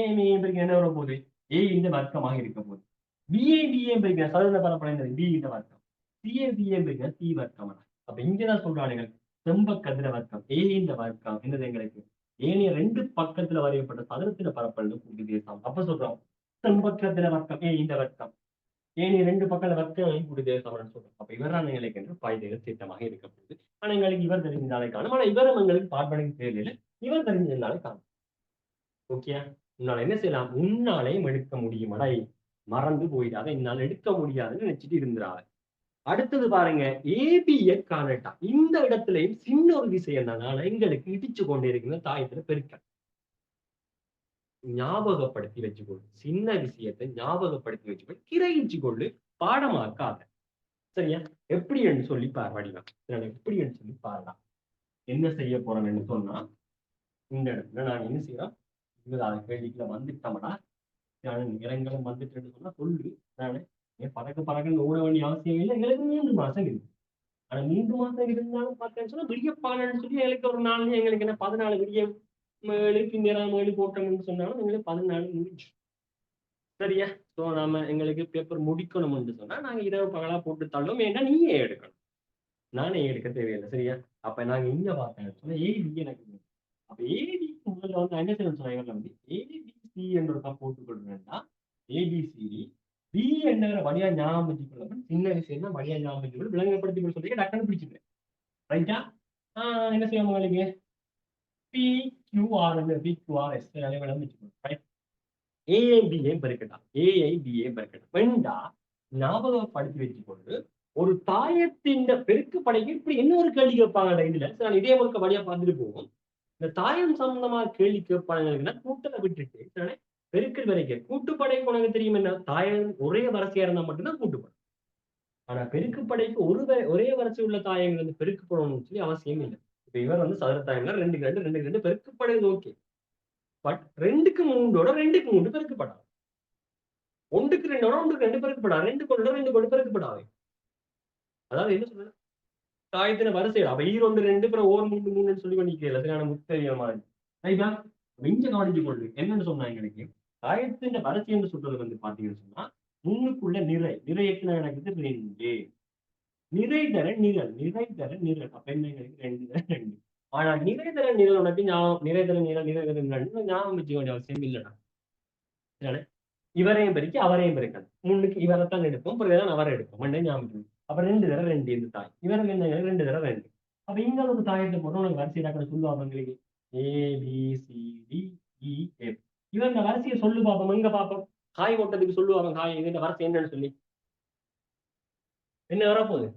என்ன வர போகுது ஏ இந்த வர்க்கமாக இருக்க போகுது பிஏ சதுர பரப்பளவு பி இந்த வர்க்கம் சிஏபிஏ சி வர்க்கம் அப்ப இங்கதான் சொல்றானுங்க செம்பக்கத்துல வர்க்கம் ஏ இந்த வர்க்கம் என்னது எங்களுக்கு ஏனைய ரெண்டு பக்கத்துல வரையப்பட்ட சதுரத்தின பரப்பளவு கூட்டி தேசம் அப்ப சொல்றோம் செம்பக்கத்துல வர்க்கம் ஏ இந்த வர்க்கம் ஏனைய ரெண்டு பக்கத்துல வர்க்கம் கூட்டி தேசம் சொல்றோம் அப்ப இவரான எங்களுக்கு என்று பாய்தேக திட்டமாக இருக்க போகுது ஆனா எங்களுக்கு இவர் தெரிஞ்சாலே காணும் ஆனா இவரும் எங்களுக்கு பார்ப்பனைக்கு தேவையில்லை இவர் தெரிஞ்சிருந்தாலே காணும் ஓகே உன்னால என்ன செய்யலாம் உன்னாலையும் எடுக்க முடியுமாடா மறந்து போயிடாத என்னால் எடுக்க முடியாதுன்னு நினைச்சிட்டு இருந்தாரு அடுத்தது பாருங்க ஏபிய காணட்டா இந்த இடத்துலயும் சின்ன ஒரு விஷயம் என்னன்னா எங்களுக்கு இடிச்சு கொண்டே இருக்கிற தாயத்துல பெருக்கல் ஞாபகப்படுத்தி வச்சுக்கொள்ளு சின்ன விஷயத்தை ஞாபகப்படுத்தி வச்சுக்கொள்ளு கிரகிச்சு கொள்ளு பாடமாக்காத சரியா எப்படின்னு சொல்லி பார் வடிவம் எப்படின்னு சொல்லி பாருலாம் என்ன செய்ய போறேன்னு சொன்னா இந்த இடத்துல நான் என்ன செய்யறோம் கேள்விக்குள்ள வந்துட்டோம்னா நிறங்களும் வந்துட்டேன்னு சொன்னா சொல்லு நானு பறக்குன்னு ஓட வேண்டிய அவசியம் இல்லை எங்களுக்கு 3 மாசம் இருக்கு ஆனா 3 மாசம் இருந்தாலும் பார்த்தேன்னு சொன்னா விடிய பாலன்னு சொல்லி எங்களுக்கு ஒரு நாள் எங்களுக்கு என்ன 14 விடிய மேலு போட்டோம்னு சொன்னாலும் எங்களுக்கு 14 முடிஞ்சு சரியா சோ நாம எங்களுக்கு பேப்பர் முடிக்கணும்னு சொன்னா நாங்க இரவு பகலா போட்டு தள்ளும் ஏன்னா நீயே எடுக்கணும் நானே எடுக்க தேவையில்லை சரியா அப்ப நாங்க இங்க பார்த்தேன்னு சொன்னா ஏபி எனக்கு அப்ப ஏபி முதல்ல வந்து என்ன செய்யணும் சொன்னாங்க வந்து ஏபிசி என்றதான் போட்டுக் கொள்றேன்டா ஏபிசிடி பி என்ற வழியா ஞாபகம் வச்சுக்கொள்ள சின்ன விஷயம் தான் வழியா ஞாபகம் வச்சுக்கொள்ள விளங்கப்படுத்தி சொல்லி டக்குன்னு பிடிச்சிக்கிறேன் ரைட்டா என்ன செய்யணும் உங்களுக்கு PQR PQRS விளங்க வச்சுக்கணும் ஏஐபிஏ பெருக்கட்டா ஏஐபிஏ பெருக்கட்டா வேண்டா ஞாபகப்படுத்தி வச்சுக்கொண்டு ஒரு தாயத்தின் பெருக்கு படைக்கு இப்படி என்ன ஒரு கேள்வி கேட்பாங்க இதுல நான் இதே முழுக்க வழியா பார்த்துட்டு போவோம் இந்த தாயம் சம்பந்தமா கேள்வி கேட்பாங்கன்னா கூட்டலை விட்டுட்டு பெருக்கல் வரைக்க கூட்டுப்படை உனக்கு தெரியும் என்ன தாயம் ஒரே வரிசையா இருந்தா மட்டும்தான் கூட்டுப்படை ஆனா பெருக்குப்படைக்கு ஒரே வரிசை உள்ள தாயங்கள் வந்து பெருக்கப்படணும்னு சொல்லி அவசியம் இல்லை இப்ப இவர் வந்து சதுர தாயம்னா 2 பெருக்குப்படை ஓகே பட் 2க்கு 3 2க்கு 3 பெருக்கப்படாது 1க்கு 2 பெருக்கப்படாது 2க்கு 2 பெருக்கப்படாது அதாவது என்ன சொல்றது தாயத்தின வரிசையில் அப்ப 2 அப்புறம் 3 சொல்லி பண்ணிக்கல சரியான முத்தறிய மாதிரி ரைட்டா இங்க கவனிச்சு கொள்ளு என்னன்னு சொன்னாங்க எனக்கு தாயத்தின் வரிசை என்று சொல்றது வந்து பாத்தீங்கன்னு சொன்னா முன்னுக்குள்ள நிறை எத்தனை எனக்கு 2 நிறை தர நிரல் அப்ப என்ன எங்களுக்கு 2 ஆனா நிறை தர நிரல் உனக்கு நிறை தர நிரல் ஞாபகம் வச்சுக்க வேண்டிய அவசியம் இல்லைடா இவரையும் பெருக்கி அவரையும் பெருக்கணும் முன்னுக்கு இவரைத்தான் எடுப்போம் பிறகுதான் அவரை எடுப்போம் மண்டே ஞாபகம் அப்ப 2 தடவை 2 இந்த தாய் இவரும் என்ன 2 தடவை 2 அப்ப இங்க ஒரு தாயத்தை போட்டு உனக்கு வரிசை டாக்டர் சொல்லுவாங்க எங்களுக்கு ABCDEF இவன் இந்த வரிசையை சொல்லு பார்ப்போம் எங்க பார்ப்போம் காய் ஓட்டத்துக்கு சொல்லுவாங்க காய் இது இந்த வரிசை என்னன்னு சொல்லி என்ன வரப்போகுது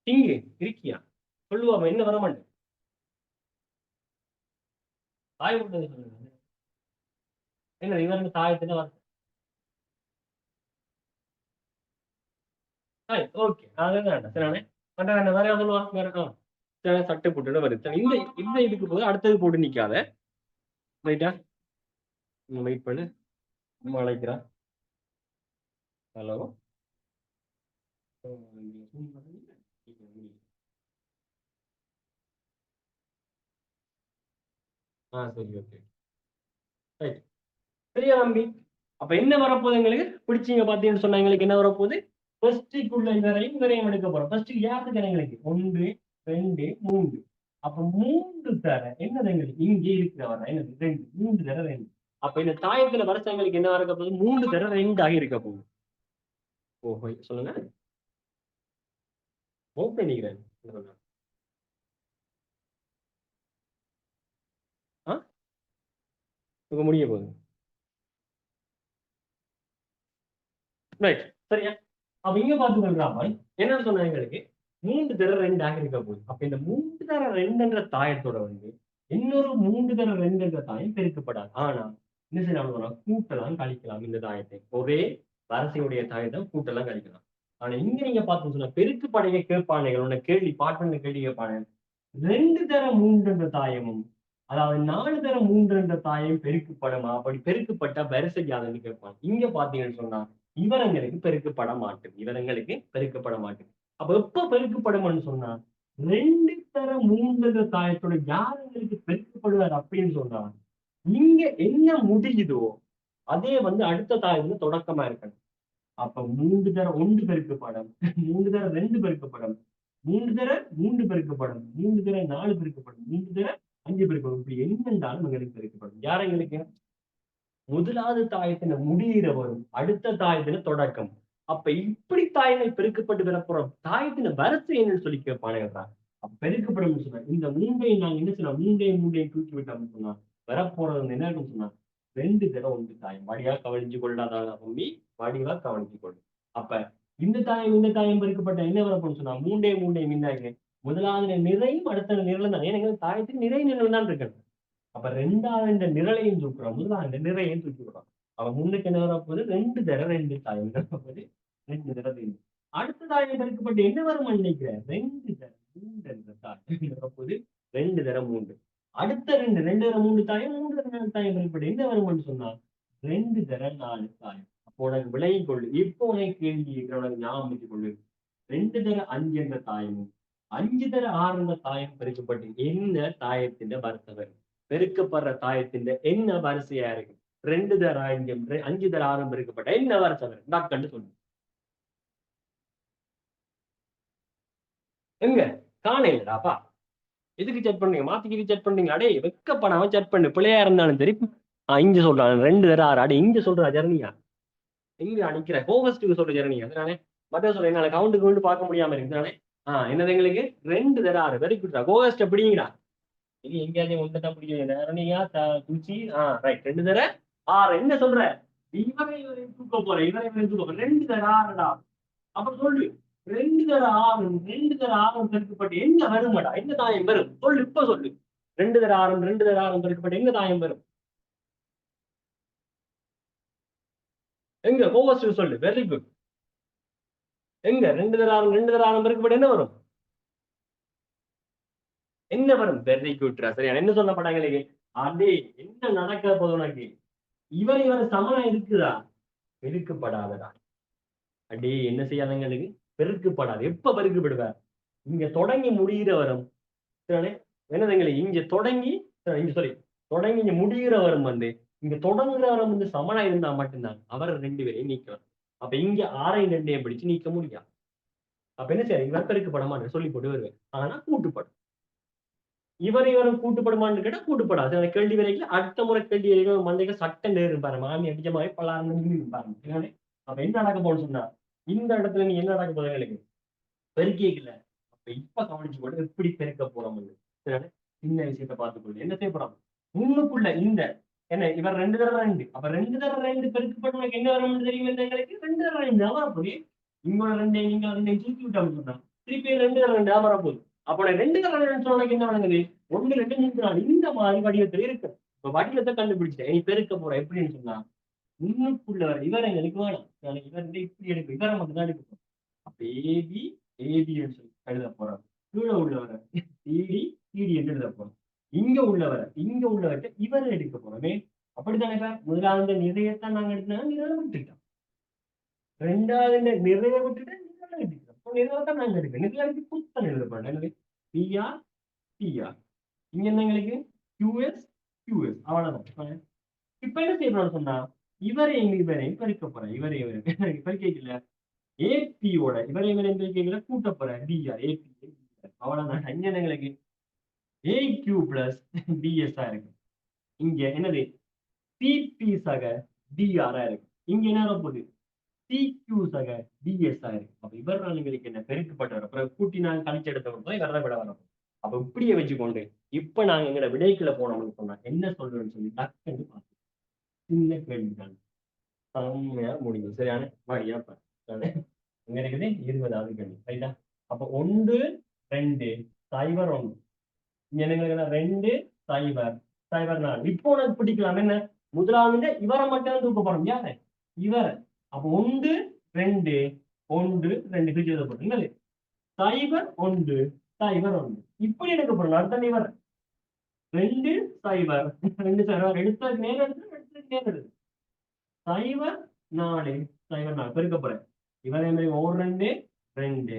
திங்கு இருக்கியா சொல்லுவாங்க என்ன வர மாட்டேன் காய் ஓட்டத்துக்கு சொல்லுவாங்க என்ன இவருக்கு தாயத்துல வர ஓகே அதுதான் சரிண்ணே வேற வேற சொல்லுவான் வேற சட்டை போட்டுட்டு வருது இந்த இதுக்கு போது அடுத்தது போட்டு நிக்காத ரைட்டா வெயிட் பண்ணு அழைக்கிறா ஹலோ சரி ஓகே ரைட். சரியா தம்பி? அப்ப என்ன வரப்போகுது எங்களுக்கு? பிடிச்சீங்க பார்த்தீங்கன்னு சொன்னா எங்களுக்கு என்ன வரப்போகுது? ஃபர்ஸ்ட்டுக்குள்ள இவரையும் எடுக்க போறோம். ஃபர்ஸ்ட்டுக்கு யாருக்கு எங்களுக்கு? 1, 2, 3. அப்ப 3 தர என்னது எங்களுக்கு? இங்கே இருக்கிறவரா என்னது? 2. 3 தர 2. அப்ப இந்த தாயத்துல வரிசை எங்களுக்கு என்ன இருக்க போகுது? 3 தர 2 ஆக இருக்க போகுது. ஓஹோ! சொல்லுங்க. ஓப்பன் பண்ணிக்கிறேன். சொல்லுங்க. ஆ? இப்ப முடிய போகுது. ரைட். சரியா? அப்ப இங்க பார்த்துக்கொள்றாம என்னன்னு சொன்னா எங்களுக்கு 3 தர 2 ஆக இருக்க போகுது. அப்ப இந்த 3 தர 2ன்ற தாயத்தோட வந்து இன்னொரு 3 தர 2ன்ற தாயம் பெருக்கப்படாது. ஆனா என்ன செய்யலாம்? கூட்டலாம் கழிக்கலாம் இந்த தாயத்தை. ஒரே வரிசையுடைய தாயத்தை கூட்டலாம் கழிக்கலாம். ஆனா இங்க நீங்க பார்த்தீங்கன்னு சொன்னா பெருக்கு படைய கேட்பானுங்க. உன்னை கேள்வி பாட்டு கேள்வி கேட்பானு. 2 தர 3 என்ற தாயமும் அதாவது 4 தர 3 என்ற தாயம் பெருக்குப்படுமா? அப்படி பெருக்கப்பட்டா வரிசை யாதுன்னு கேட்பாங்க. இங்க பார்த்தீங்கன்னு சொன்னா இவரங்களுக்கு பெருக்கப்பட மாட்டுது. இவரங்களுக்கு பெருக்கப்பட மாட்டுது. அப்ப எப்ப பெருக்கப்படும்னு சொன்னா 2 தர 3 தாயத்தோட யாருங்களுக்கு பெருக்கப்படுவார் அப்படின்னு சொன்னா இங்க என்ன முடியுதோ அதே வந்து அடுத்த தாயத்துல தொடக்கமா இருக்கணும். அப்ப 3 தர 1 பெருக்கப்படும், 3 தர 2 பெருக்கப்படும், 3 தர 3 பெருக்கப்படும், 3 தர 4 பெருக்கப்படும், 3 தர 5 பெருக்கப்படும். இப்படி எண்ணென்றாலும் எங்களுக்கு பெருக்கப்படும். யார் எங்களுக்கு? முதலாவது தாயத்தின முடியிற வரும் அடுத்த தாயத்தின தொடக்கம். அப்ப இப்படி தாயங்கள் பெருக்கப்பட்டு வரப்போறோம் தாயத்தின வரிசை என்னன்னு சொல்லி கேட்பானுங்கடா. அப்ப பெருக்கப்படும் சொன்னா இந்த மூன்றையும் நாங்க என்ன சொன்னா மூன்றையும் தூக்கி விட்டோம்னு சொன்னா வரப்போறது என்ன இருக்குன்னு சொன்னா 2 தடவை 1 தாயம் வடிவா கவனிச்சு கொள்ளாதான் தம்பி வடிவா கவனிச்சு கொள்ளு. அப்ப இந்த தாயம் பெருக்கப்பட்ட என்ன வரப்போன்னு சொன்னா மூண்டையும் மின்னாங்க முதலாவது நிறையும் அடுத்த நிரலும் தான். ஏன்னா தாயத்துக்கு நிறை நிரல் தான் இருக்கணும். அப்ப 2வது நிரலையும் தூக்குறோம். முதலாவது நிறையையும் தூக்கி விடுறோம். அவன் முன்னுக்கு என்ன வரப்போகுது? 2 தர 2 தாயம் வரப்போகுது. 2 தர 2. அடுத்த தாயம் பெருக்கப்பட்டு என்ன வரும் நினைக்கிறேன்? 2 தர 3 என்ற தாயம் வரப்போகுது. 2 தர 3. அடுத்த 2 தர 3 தாயம் 3 தர 4 தாயம் பெருக்கப்பட்டு என்ன வரும்னு சொன்னா 2 தர 4 தாயம். அப்போ உனக்கு விளங்கிக் கொள்ளு. இப்போ உனக்கு கேள்வி கேட்கிற உனக்கு ஞாபகம் வச்சுக் கொள்ளு. 2 தர 5 என்ற தாயமும் 5 தர 6 என்ற தாயம் பெருக்கப்பட்டு என்ன தாயத்தின் வரிசை வரும்? பெருக்கப்படுற தாயத்தின் என்ன வரிசையா இருக்கு? 2 தர 5 தர 6 பெருக்கப்பட்ட என்ன வரிசை வரும்? டாக்டர் சொல்லு. எங்க காணையிலடாப்பா எதுக்கு செக் பண்ணீங்க? மாத்திக்கிட்டு செக் பண்ணீங்க. அடே வெக்கப்படாம செக் பண்ணு. பிள்ளையா இருந்தாலும் சரி. இங்க சொல்றான் 2 தர 6. அடே இங்க சொல்றா ஜெரனியா எங்க அடிக்கிற கோவஸ்டுக்கு சொல்ற ஜெரனியா அதனாலே மத்த சொல்ல என்னால கவுண்டுக்கு வந்து பார்க்க முடியாம இருக்குதானே. என்னது எங்களுக்கு 2 தர 6 வெரி குட்ரா கோவஸ்ட் எப்படிங்கடா இது எங்கேயாச்சும் ஒன்றுதான் பிடிக்கும் நேரணியா குச்சி ரைட் 2 தர 6 என்ன சொல்ற இவரை தூக்க போற இவரை தூக்க போற 2 தர 6டா. அப்புறம் சொல்லு 2 தர 6 2 தர 6 பெருக்கப்பட்டு என்ன வருமாடா என்ன தாயம் வரும் சொல்லு இப்ப சொல்லு. 2 தர 6 2 தர 6 பெருக்கப்பட்டு என்ன தாயம் வரும்? எங்க கோவஸ்ட் சொல்லு வெரி குட். எங்க 2 தர 6 2 தர 6 பெருக்கப்பட்டு என்ன வரும்? என்ன வரும்? வெரி குட்ரா சரியா என்ன சொல்ல பட்டாங்க. அதே என்ன நடக்க போது உனக்கு இவர் சமனா இருக்குதா? பெருக்கப்படாதடா. அடே என்ன செய்யாதங்களுக்கு பெருக்கப்படாது. எப்ப பெருக்கப்படுவார்? இங்க தொடங்கி முடிகிற வரும் என்னதுங்களை இங்க தொடங்கி இங்க சாரி தொடங்கி இங்க முடிகிற வரும் வந்து இங்க தொடங்குற வரம் வந்து சமனா இருந்தா மட்டும்தான் அவர் 2 பேரையும் நீக்கலாம். அப்ப இங்க 6ஐயும் 2ஐயும் பிடிச்சு நீக்க முடியாது. அப்ப என்ன செய்ய இவர் பெருக்கப்பட மாட்டேன் சொல்லி போட்டு வருவேன். ஆனா கூட்டுப்படும். இவரும் கூட்டுப்படுமான்னு கேட்டா கூட்டுப்படாது. அந்த கேள்வி வரைக்கும் அடுத்த முறை கேள்வி வரைக்கும் மந்தைக்கு சட்டம் நேரும் பாரு மாமி அடிச்ச மாதிரி பல்லாயிரம் பாருங்க. அப்ப என்ன நடக்க போன்னு சொன்னா இந்த இடத்துல நீ என்ன நடக்க போதும் எனக்கு பெருக்கிக்கல. அப்ப இப்ப கவனிச்சு போட்டு எப்படி பெருக்க போறோம் சின்ன விஷயத்த பார்த்துக்கொண்டு என்ன செய்ய போறோம் முன்னுக்குள்ள இந்த என்ன இவர் 2 தர 2 அப்ப 2 தர 2 பெருக்கப்பட்டு என்ன வரும்னு தெரியும் எங்களுக்கு 2 தர 2 வரப்போது இவங்க 2 நீங்க 2 தூக்கி விட்டாங்க சொன்னா திருப்பி 2 தர 2 வரப்போகுது. அப்ப 2 தர 2 சொன்னக்கு என்ன வழங்குது 1 2 3 4 இந்த மாதிரி வடிவத்தில் இருக்கு. இப்ப வடிவத்தை கண்டுபிடிச்சிட்டேன். நீ பெருக்க போற எப்படின்னு சொன்னா முன்னுக்குள்ள இவர் எங்களுக்கு வேணும். இவர் இப்படி எடுக்கும் இவரை மட்டும் தான் எடுக்க அப்ப ஏபி ஏபின்னு சொல்லி எழுத போறோம். கீழே உள்ளவரை சிடி சிடி என்று எழுத போறோம். இங்க உள்ளவர்கிட்ட இவரை எடுக்க போறோமே அப்படித்தானே சார். முதலாவது நிறையத்தான் நாங்க எடுத்தோம் நிறை விட்டுட்டோம். 2வது நிறைய விட்டுட்டு நிறை எடுக்கிறோம். நிறையத்தான் நாங்க எடுக்கிறோம். நிறை புத்தன் எழுத போறோம். பிஆர் பிஆர் இங்க என்ன எங்களுக்கு QS கியூஎஸ் அவ்வளவுதான். இப்ப என்ன செய்யணும்னு சொன்னா இவரையும் பெருக்க போறேன். இவரையும் பெருக்கல ஏபியோட இவரையும் பெருக்கல கூட்ட போறேன். டிஆர் ஏபி அவ்வளவுதான். அஞ்சனங்களுக்கு ஏக்யூ பிளஸ் டிஎஸ் இருக்கு. இங்க என்னது சிபி சக டிஆர் இருக்கு. இங்க என்ன போகுது சிக்யூ சக டிஎஸ் இருக்கு. அப்ப இவர்களுக்கு என்ன பெருக்கப்பட்ட வர கூட்டினால் கழிச்சு எடுத்த இவரை விட வரும். அப்ப இப்படியே வச்சுக்கொண்டு இப்ப நாங்க எங்களோட விடைக்குள்ள போனோம்னு சொன்னா என்ன சொல்றேன்னு சொல்லி டக்குன்னு பார்த்து சின்ன கேள்விதான் செம்மையா முடியும். சரியான வாடியா இங்க இருக்குது 20வது கேள்வி. ரைட்டா? அப்ப 1 2 0 1 இங்க என்ன 2 0 0 4. இப்போ உனக்கு பிடிக்கலாம் என்ன முதலாவது இவரை மட்டும் தூக்க போறோம். யாரு இவரை. அப்ப 1 2 1 2 பிரிச்சு எழுதப்படும். என்னது 0 1 0 1 இப்படி எடுக்க போறோம். அடுத்த இவர் 2 0 2 0 எடுத்த நேரம் எடுத்து 0 4 0 4 பெருக்க போறேன். இவரே மாதிரி 1 2 2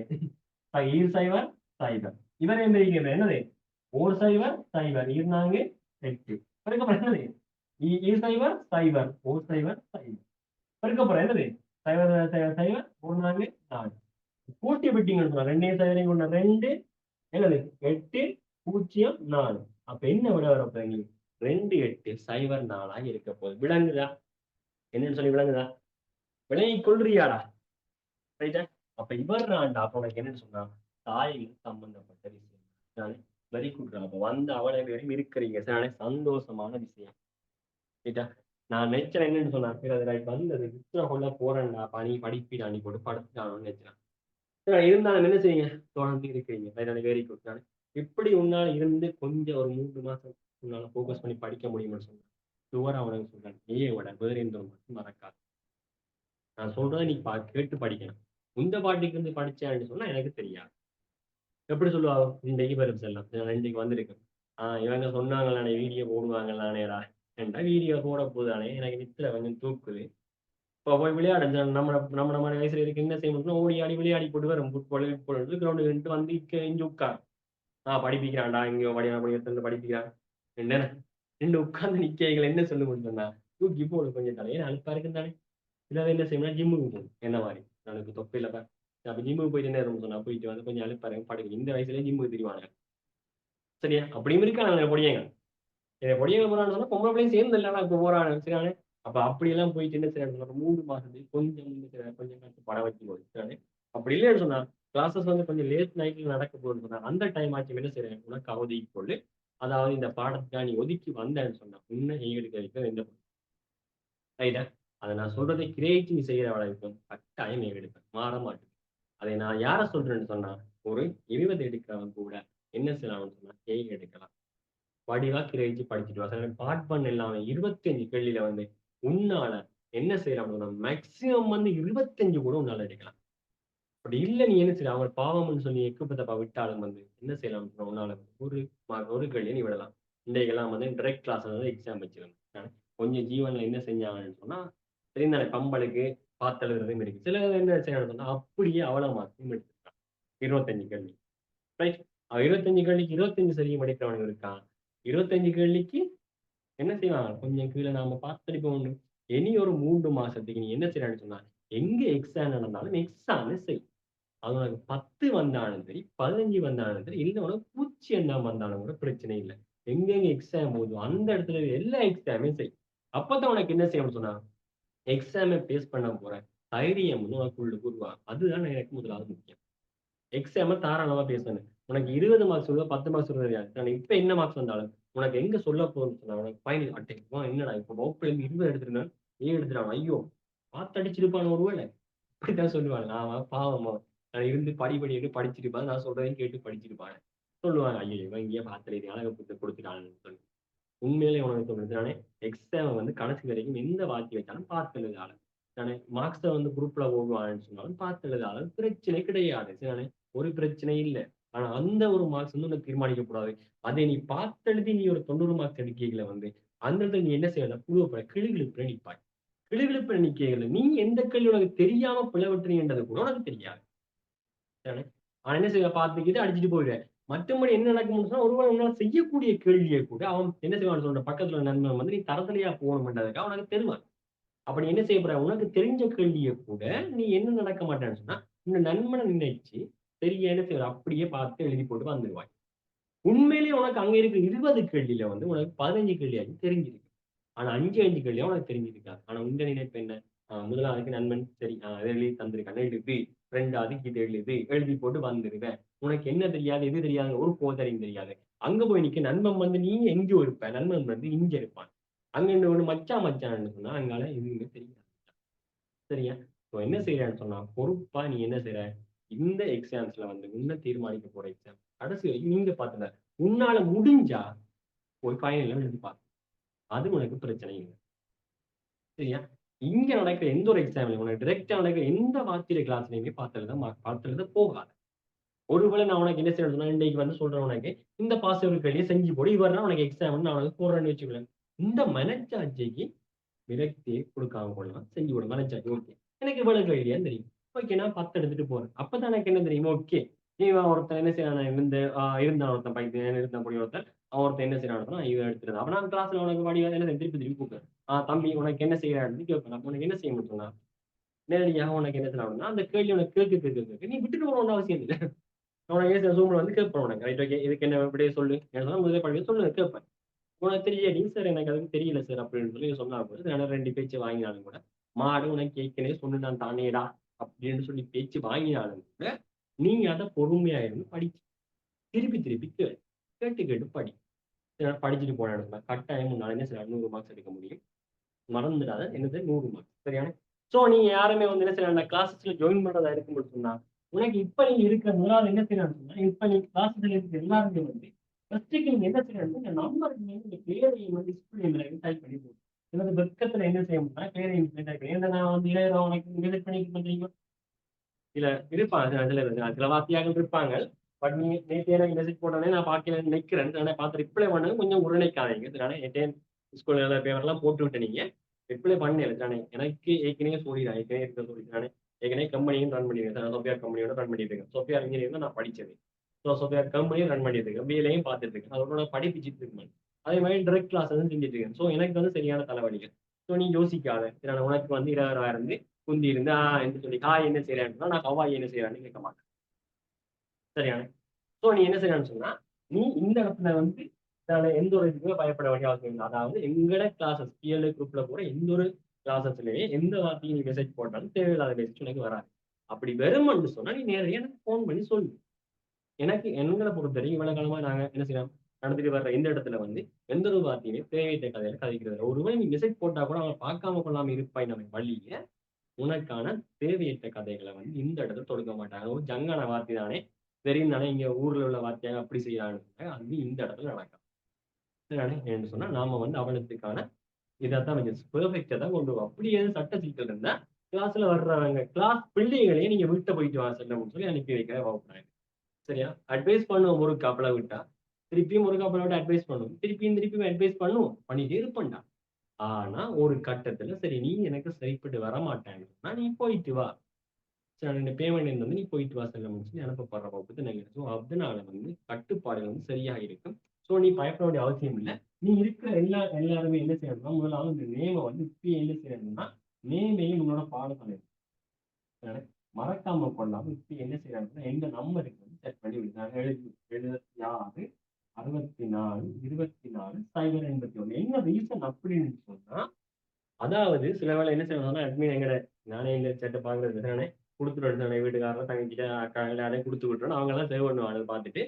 0 0 இவரே மாதிரி என்னது 1 0 0 இருந்தாங்க 8 பெருக்க போறேன். என்னது 0 0 1 0 0 பெருக்க போறேன். என்னது 0 0 0 1 4 4 கூட்டி விட்டீங்கன்னு 2 0 கொண்ட 2 என்னது 8 0 4. அப்ப என்ன விட வரப்ப எங்களுக்கு 2 8 0 4 இருக்க போகுது. விளங்குதா? என்னன்னு சொல்லி விளங்குதா? விளங்கி கொள்றியாடா? ரைட்டா? அப்ப இவர் ஆண்டா அப்ப உனக்கு என்னன்னு சொன்னா தாயில் சம்பந்தப்பட்ட விஷயம். Very good. அப்ப வந்து அவளை வரையும் இருக்கிறீங்க. சரி, சந்தோஷமான விஷயம். ரைட்டா? நான் நினைச்சேன் என்னன்னு சொன்னா வந்தது வித்திர கொள்ள போறேன்டா பணி படிப்பீடா நீ போட்டு படுத்துட்டானு நினைச்சேன். இருந்தாலும் என்ன செய்யுங்க தொடர்ந்து இருக்கிறீங்க. Very good. எப்படி உன்னால இருந்து கொஞ்சம் ஒரு 3 மாசம் உன்னால போக்கஸ் பண்ணி படிக்க முடியும்னு சொன்னேன். சுவரா உனக்கு சொல்றேன். ஏயோட வேற எந்த மட்டும் மறக்காது. நான் சொல்றதை நீ கேட்டு படிக்கணும். இந்த பாட்டுக்கு இருந்து படிச்சேன்னு சொன்னா எனக்கு தெரியாது. எப்படி சொல்லுவாங்க இன்றைக்கு பெருசு எல்லாம் இன்றைக்கு வந்திருக்கு. இவங்க சொன்னாங்களானே வீடியோ போடுவாங்களானேடா என்றா வீடியோ போட போதானே எனக்கு நித்திர கொஞ்சம் தூக்குது. இப்போ போய் விளையாட நம்ம வயசுல இருக்கு என்ன செய்யணும் ஓடி ஆடி விளையாடி போட்டு வரும். ஃபுட்பால் கிரவுண்டு வந்து இங்க உட்கார் படிப்பிக்கிறான்டா இங்க படிப்பிக்கிறான் என்ன ரெண்டு உட்கார்ந்து நிக்கைகள் என்ன சொல்லு சொன்னா தூக்கி போடு கொஞ்சம் தலையே அழுப்பா இருக்கு தானே. இல்லாத என்ன செய்யணும் ஜிம்முக்கு போகணும். என்ன மாதிரி எனக்கு தொப்பை இல்லப்பா அப்ப ஜிம்முக்கு போயிட்டு என்ன இருக்கும் சொன்னா போயிட்டு வந்து கொஞ்சம் அழுப்பா இருக்கு படுக்கு. இந்த வயசுலயே ஜிம்முக்கு தெரிவாங்க. சரியா? அப்படியும் இருக்காங்க பொடியங்க. பொடியங்க போறான்னு சொன்னா பொம்பளை பிள்ளையும் சேர்ந்து இல்லைன்னா இப்ப போறாங்க. சரியானே? அப்ப அப்படி எல்லாம் போயிட்டு என்ன செய்யணும் 3 மாசத்துக்கு கொஞ்சம் கொஞ்சம் கட்டு படம் வைக்கும் போது சரியானே? அப்படி இல்லைன்னு சொன்னா கிளாஸஸ் வந்து கொஞ்சம் லேட் நைட்ல நடக்க போகுதுன்னு சொன்னா அந்த டைம் ஆச்சு என்ன செய்யறேன் உனக்கு அவதிக்கு கொள்ளு. அதாவது இந்த பாடத்துக்காக நீ ஒதுக்கி வந்தேன்னு சொன்னா உன்னை எடுக்க வைக்க எந்த ரைட்டா? அதை நான் சொல்றதை கிரியேட் நீ செய்யற வளர்க்கும் கட்டாயம் எடுப்பேன். மாற மாட்டேன். அதை நான் யார சொல்றேன்னு சொன்னா ஒரு 20 எடுக்கிறவன் கூட என்ன செய்யலாம்னு சொன்னா எடுக்கலாம். வடிவா கிரகிச்சு படிச்சுட்டு வா. பார்ட் பண்ண இல்லாம 25 கேள்வியில வந்து உன்னால என்ன செய்யலாம் மேக்சிமம் வந்து 25 கூட உன்னால எடுக்கலாம். அப்படி இல்ல நீ என்ன செய்யலாம் அவங்க பாவம்னு சொல்லி எக்குப்பத்தப்பா விட்டாலும் வந்து என்ன செய்யலாம் உன்னால ஒரு கேள்வியை நீ விடலாம். இன்றைக்கெல்லாம் வந்து டைரக்ட் கிளாஸ் வந்து எக்ஸாம் வச்சிருந்தேன். கொஞ்சம் ஜீவன்ல என்ன செஞ்சாங்கன்னு சொன்னா தெரிந்தானே பம்பளுக்கு பார்த்தெழுதுறதும் இருக்கு. சில என்ன செய்யணும்னு சொன்னா அப்படியே அவ்வளவு மார்க்கும் எடுத்துருக்கான் 25 கேள்வி. ரைட்? 25 கேள்விக்கு 25 சரியும் படிக்கிறவனுக்கு இருக்கான். 25 கேள்விக்கு என்ன செய்வாங்க கொஞ்சம் கீழே நாம பார்த்துருப்போம் உண்டு. இனி ஒரு 3 மாசத்துக்கு நீ என்ன செய்யறான்னு சொன்னா எங்க எக்ஸாம் நடந்தாலும் எக்ஸாம் செய். அது உனக்கு 10 வந்தாலும் சரி 15 வந்தாலும் சரி இல்லை உனக்கு பூச்சி எண்ணாம வந்தாலும் கூட பிரச்சனை இல்லை. எங்கெங்க எக்ஸாம் போதும் அந்த இடத்துல எல்லா எக்ஸாமே செய். அப்பதான் உனக்கு என்ன செய்யணும்னு சொன்னா எக்ஸாமை பேஸ் பண்ண போற தைரியம் வந்து உனக்கு உருவாகும். அதுதான் எனக்கு முதலாவது முக்கியம். எக்ஸாம தாராளமா பேசணும். உனக்கு 20 மார்க்ஸ் வருதோ 10 மார்க்ஸ் வருதோ தெரியாது. இப்ப என்ன மார்க்ஸ் வந்தாலும் உனக்கு எங்க சொல்ல போறோம்னு சொன்னா உனக்கு ஃபைனல் அட்டை என்னடா இப்ப வகுப்புல இருந்து 20 எடுத்துருந்தேன் எடுத்துட்டான் ஐயோ பாத்தடிச்சிருப்பான் ஒருவேளை இப்படித்தான் சொல்லுவாங்க. ஆமா பாவமா நான் இருந்து படிப்படி படிச்சிருப்பான். நான் சொல்றதையும் கேட்டு படிச்சிருப்பான் சொல்லுவாங்க. ஐயோ இவன் இங்கேயே பாத்தல அழக புத்த கொடுத்துட்டான்னு சொல்லி உண்மையிலே உனக்கு சொல்றது எக்ஸாம் வந்து கடைசி வரைக்கும் எந்த வாக்கி வச்சாலும் பார்த்து எழுதால மார்க்ஸை வந்து குரூப்ல போடுவான்னு சொன்னாலும் பார்த்து எழுதால பிரச்சனை கிடையாது. சரிதானே? ஒரு பிரச்சனை இல்லை. ஆனா அந்த ஒரு மார்க்ஸ் வந்து உனக்கு தீர்மானிக்கக்கூடாது. அதை நீ பார்த்து எழுதி நீ ஒரு 90 மார்க்ஸ் எடுக்கல வந்து அந்த இடத்துல நீ என்ன செய்யணும் குழுவப்பட கிளுகிழுப்புல நிற்பாய். கிளுகிழுப்புல நிக்கையில நீ எந்த கேள்வி உனக்கு தெரியாம பிளவற்றின்றது கூட உனக்கு தெரியாது. ஆனா என்ன செய்ய பார்த்துக்கிட்டு அடிச்சுட்டு போயிடுவேன். மற்றபடி என்ன நடக்கும்னு சொன்னா ஒருவேளை உன்னால செய்யக்கூடிய கேள்வியை கூட அவன் என்ன செய்வான்னு சொல்ற பக்கத்துல நண்பன் வந்து நீ தரதலையா போகணும்ன்றதுக்கு அவனுக்கு தெரிவான். அப்ப நீ என்ன செய்ய போற உனக்கு தெரிஞ்ச கேள்வியை கூட நீ என்ன நடக்க மாட்டேன்னு சொன்னா உன் நண்பனை நினைச்சு சரியா என்ன செய்வார் அப்படியே பார்த்து எழுதி போட்டு வந்துடுவாய். உண்மையிலேயே உனக்கு அங்க இருக்கிற 20 கேள்வியில வந்து உனக்கு 15 கேள்வியாச்சு தெரிஞ்சிருக்கு. ஆனா 5 கேள்வியா உனக்கு தெரிஞ்சிருக்காது. ஆனா உங்க நினைப்பு என்ன? முதலாவதுக்கு நண்பன் சரி அத எழுதி தந்திருக்கான். எழுது. 2வதுக்கு இது எழுது. எழுதி போட்டு வந்துருவேன். உனக்கு என்ன தெரியாது, எது தெரியாது, ஒரு கோதரையும் தெரியாது. அங்க போய் நிக்க நண்பன் வந்து நீ எங்கேயோ இருப்ப. நண்பன் வந்து இங்க இருப்பான். அங்க இந்த ஒண்ணு மச்சான் மச்சான்னு சொன்னா அங்கால எதுவுமே தெரியாது. சரியா? இப்போ என்ன செய்றேன்னு சொன்னா, பொறுப்பா நீ என்ன செய்ற? இந்த எக்ஸாம்ஸ்ல வந்து உன்ன தீர்மானிக்க போற எக்ஸாம். கடைசி வரைக்கும் நீங்க பாத்துக்க. உன்னால முடிஞ்சா போய் ஃபைனல்ல எழுதி பாரு. அது உனக்கு பிரச்சனை இல்ல. சரியா? இங்க நடக்கிற எந்த ஒரு எக்ஸாம்லயும் உனக்கு டைரக்ட்டா நடக்கிற எந்த வாத்தியார் கிளாஸ்லயுமே பார்த்து எழுத போகாத. ஒருவேளை நான் உனக்கு என்ன செய்யணும்னா, இன்னைக்கு வந்து சொல்றேன் உனக்கு, இந்த பாஸ் பேப்பர் கேள்விய செஞ்சு போடு. இவர்தான் உனக்கு எக்ஸாம்ன்னு நான் உனக்கு போடுறேன்னு வச்சுக்கோங்களேன். இந்த மனச்சாட்சிக்கு விரக்தியை குடுக்காம கொள்ளலாம். செஞ்சு கொடு. மனச்சாட்சி ஓகே. எனக்கு இவ்வளவு ஐடியான்னு தெரியும். ஓகே நான் 10 எடுத்துட்டு போறேன். அப்பதான் எனக்கு என்ன தெரியும், ஓகே. இவன் ஒருத்தன் என்ன செய்றான் இருந்தான் ஒருத்தன் பைத்தியம் இருந்தான் பொடி ஒருத்தன். அவன் ஒருத்தன் என்ன செய்றான்னா, இவன் எடுத்துருந்தான். அப்ப நான் கிளாஸ்ல உனக்கு வடிவா என்ன திருப்பி திருப்பி கூப்பிடுவேன். தம்பி உனக்கு என்ன செய்யறான்னு கேட்பேன். அப்ப உனக்கு என்ன செய்யணும்னு சொன்னா, நேரடியாக உனக்கு என்ன செய்யணும்னா, அந்த கேள்வி உனக்கு கேட்க நீ விட்டுட்டு போகணும்னு அவசியம் இல்ல. உனக்கு ஏன் ஜூம்ல வந்து கேட்பேன் உனக்கு. Right okay. இதுக்கு என்ன விடைய சொல்லு. என்ன சொன்னா முதல்ல படிக்க சொல்லு கேட்பேன். உனக்கு தெரியாடி சார் எனக்கு அதுக்கு தெரியல சார் அப்படின்னு சொல்லி சொன்னா கூட நான் 2 பேச்சு வாங்கினாலும் கூட மாடு உனக்கு ஏற்கனவே சொன்னு நான் தானேடா அப்படின்னு சொல்லி பேச்சு வாங்கினாலும் கூட நீங்க அதை பொறுமையா இருந்து படிச்சு திருப்பி திருப்பி கேளு கேட்டு கேட்டு படி படிச்சுட்டு போன இடத்துல கட்டாயம் உன்னால என்ன சார் 100 மார்க்ஸ் எடுக்க முடியும் மறந்துடாத என்னது 100 மார்க்ஸ் சரியான சோ நீங்க யாருமே வந்து என்ன செய்யலாம் கிளாஸஸ்ல ஜாயின் பண்றதா இருக்கும்போது சொன்னா உனக்கு இப்ப நீங்க இருக்கிற முதலாவது என்ன செய்யலாம்னு சொன்னா இப்ப நீங்க கிளாஸ்ல இருக்கிற எல்லாருமே வந்து ஃபர்ஸ்ட்டுக்கு நீங்க என்ன செய்யணும் இந்த நம்பருக்கு நீங்க பேரையும் வந்து டிஸ்பிளேல டைப் பண்ணி போடும் எனது வெக்கத்துல என்ன செய்ய முடியும்னா பேரையும் டைப் பண்ணி ஏன்னா நான் வந்து இளையராஜா உனக்கு விசிட் பண்ணிக்க தெரியுமா சில இருப்பாங்க சில வாத்தியார்கள் இருப்பாங்க பட் நீ நேற்று எனக்கு மெசேஜ் போட்டோன்னே நான் பார்க்கல நிக்கிறேன் பார்த்து ரிப்ளை பண்ணது கொஞ்சம் உருளைக்காதீங்க இதனால என் ஸ்கூல்ல பேப்பர்லாம் போட்டு விட்டு நீங்க ரிப்ளை பண்ணல தானே எனக்கு ஏற்கனவே சொல்லிடுறேன் ஏற்கனவே இருக்க சொல்லிடுறேன் ஏற்கனவே கம்பெனியும் ரன் பண்ணிருக்கேன் சோஃபியார் கம்பெனியோட ரன் பண்ணிட்டு இருக்கேன் சோஃபியார் இன்ஜினியர் நான் படிச்சது ஸோ சோஃபியார் கம்பெனியும் ரன் பண்ணிட்டு இருக்கேன் பிஎலையும் பார்த்துட்டு இருக்கேன் அதோட படிப்பிச்சுட்டு இருக்கேன் அதே மாதிரி டைரக்ட் கிளாஸ் வந்து செஞ்சுட்டு இருக்கேன் ஸோ எனக்கு வந்து சரியான தலைவலிகள் ஸோ நீ யோசிக்காத இதனால உனக்கு வந்து 20,000 குந்தி இருந்து என்று சொல்லி என்ன செய்யறான்னு நான் ஹவாய் என்ன செய்யறான்னு கேட்க மாட்டேன் சரியான சோ நீ என்ன செய்யணும்னு சொன்னா நீ இந்த இடத்துல வந்து எந்த ஒரு இதுக்குமே பயப்பட வேண்டிய அவசியம் இல்லை அதாவது எங்கட கிளாஸஸ் பிஎல்ஏ குரூப்ல கூட எந்த ஒரு கிளாஸஸ்லயே எந்த வார்த்தையும் நீ மெசேஜ் போட்டாலும் தேவையில்லாத மெசேஜ் உனக்கு வராது அப்படி வெறுமன்னு சொன்னா நீ நேரடியாக எனக்கு ஃபோன் பண்ணி சொல்லு எனக்கு எங்களை பொறுத்தவரைக்கும் இவ்வளவு காலமா நாங்க என்ன செய்யலாம் நடந்துட்டு வர்ற இந்த இடத்துல வந்து எந்த ஒரு வார்த்தையுமே தேவையற்ற கதையில கதைக்கிறது ஒருவேளை நீ மெசேஜ் போட்டா கூட அவன் பார்க்காம கொள்ளாம இருப்பாய் நம்ம வழிய உனக்கான தேவையற்ற கதைகளை வந்து இந்த இடத்துல தொடுக்க மாட்டாங்க ஒரு ஜங்கான வார்த்தை தானே தெரியும் தானே இங்க ஊர்ல உள்ள வார்த்தையாக அப்படி செய்யறாங்க அது இந்த இடத்துல நடக்கும் சரிதானே என்று சொன்னா நாம வந்து அவலத்துக்கான இதைத்தான் பெர்ஃபெக்டா தான் கொண்டு வரும் அப்படி எது சட்ட சிக்கல் இருந்தா கிளாஸ்ல வர்றவங்க கிளாஸ் பிள்ளைகளையே நீங்க வீட்டை போயிட்டு வா செல்லணும்னு சொல்லி அனுப்பி வைக்கிற வகுப்புறாங்க சரியா அட்வைஸ் பண்ணுவோம் ஒரு கப்பலை விட்டா திருப்பியும் ஒரு கப்பலை விட்டு அட்வைஸ் பண்ணுவோம் திருப்பியும் அட்வைஸ் பண்ணுவோம் பண்ணிட்டே இருப்பேன்டா ஆனா ஒரு கட்டத்துல சரி நீ எனக்கு சரிப்பட்டு வர மாட்டேன்னா நீ போயிட்டு வா சரி பேமெண்ட் வந்து நீ போயிட்டு வா செல்ல முடிச்சு அனுப்பப்படுற வகுப்பு நினைக்கிறேன் ஸோ அதனால வந்து கட்டுப்பாடுகள் வந்து சரியாக இருக்கும் ஸோ நீ பயப்பட வேண்டிய அவசியம் இல்லை நீ இருக்கிற எல்லாருமே என்ன செய்யணும்னா முதலாவது இந்த நேமை வந்து இப்ப என்ன செய்யணும்னா நேமையும் உன்னோட பாடத்தில் மறக்காம கொள்ளாம இப்ப என்ன செய்யறாங்கன்னா எந்த நம்பருக்கு வந்து செட் பண்ணி விடுறாங்க 76 64 24 081 என்ன ரீசன் அப்படின்னு சொன்னா அதாவது சில வேலை என்ன செய்வாங்கன்னா அட்மின் எங்கட நானே இந்த சேட்டை பாக்குறது தானே கொடுத்துட்டு தானே வீட்டுக்காரர் தங்கிட்ட அக்கா எல்லாரையும் கொடுத்து விட்டுறோம் அவங்க எல்லாம் சேவ் பண்ணுவாங்க பார்த்துட்டு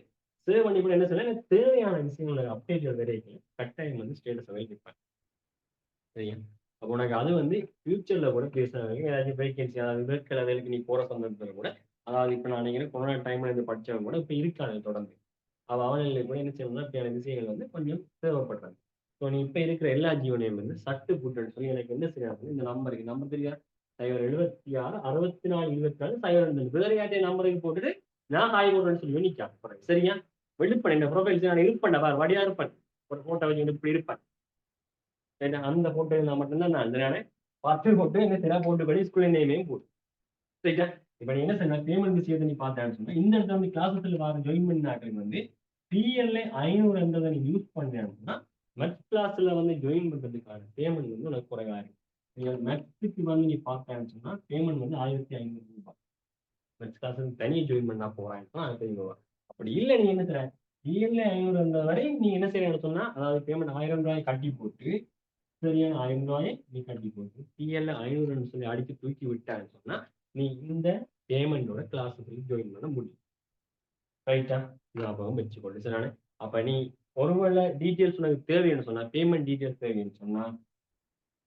சேவ் பண்ணி கூட என்ன சொன்னா எனக்கு தேவையான விஷயங்கள் அப்டேட் வரைக்கும் கட்டாயம் வந்து ஸ்டேட்டஸ் வைப்பேன் சரியா அப்போ உனக்கு அது வந்து ஃபியூச்சர்ல கூட பேச ஏதாச்சும் வேகன்சி அதாவது வேட்கலை வேலைக்கு நீ போற சந்தர்ப்பத்தில் கூட அதாவது இப்போ நான் நினைக்கிறேன் கொரோனா டைம்ல இருந்து படிச்சவங்க கூட இப்போ இருக்காது தொடர்ந்து அவனில் கூட என்ன செய்யணும்னா இப்படியான விஷயங்கள் வந்து கொஞ்சம் தேவைப்படுறாங்க ஸோ நீ இப்போ இருக்கிற எல்லா ஜீவனையும் வந்து சட்டு புட்டுன்னு சொல்லி எனக்கு என்ன செய்யாது இந்த நம்பர் தெரியா 076 64 24 0 வேற யார்ட்டையும் நம்பருக்கு போட்டுட்டு நான் ஹாய் போடுறேன்னு சொல்லி நிற்க சரியா வெளிப்பேன் இந்த ப்ரொஃபைல்ஸ் நான் இருப்பேன் வடியா இருப்பேன் ஒரு போட்டோ வச்சு இப்படி இருப்பேன் அந்த போட்டோ நான் மட்டும்தான் நான் அதனால பார்த்து போட்டு என்ன செய்யா போட்டு படி ஸ்கூல் நேமையும் போட்டு சரியா இப்ப நீ என்ன செய்யணும், பேமெண்ட் விஷயத்தை நீ பார்த்தேன்னு சொன்னா இந்த இடத்துல வந்து கிளாஸஸ்ல வர ஜாயின் பண்ணாக்கள் வந்து பிஎல்ஏ 500 நீ யூஸ் பண்ணேன்னா மெட்ஸ் கிளாஸ்ல வந்து ஜாயின் பண்றதுக்கான பேமெண்ட் வந்து உனக்கு குறைவா இருக்கு. நீங்க மெட்ஸுக்கு வந்து நீ பார்த்தேன்னு சொன்னா பேமெண்ட் வந்து 1500 ரூபாய். மெட்ஸ் கிளாஸுக்கு தனியாக ஜாயின் பண்ணா போறாங்கன்னா 1500 ரூபாய். அப்படி இல்லை நீ என்ன செய்ற, பிஎல்ஏ 500 வரை நீ என்ன செய்யறன்னு சொன்னா, அதாவது பேமெண்ட் 1000 ரூபாய் கட்டி போட்டு சரியான 1000 ரூபாயை நீ கட்டி போட்டு பிஎல்ஏ 500 சொல்லி அடிச்சு தூக்கி விட்டான்னு சொன்னா நீ இந்த பேமெண்டோட கிளாஸுக்கு ஜாயின் பண்ண முடியும். ரைட்டா? ஞாபகம் வச்சுக்கொள்ளு. சரிதானே? அப்ப நீ ஒருவேளை டீட்டெயில்ஸ் உனக்கு தேவைன்னு சொன்னா, பேமெண்ட் டீட்டெயில்ஸ் தேவைன்னு சொன்னா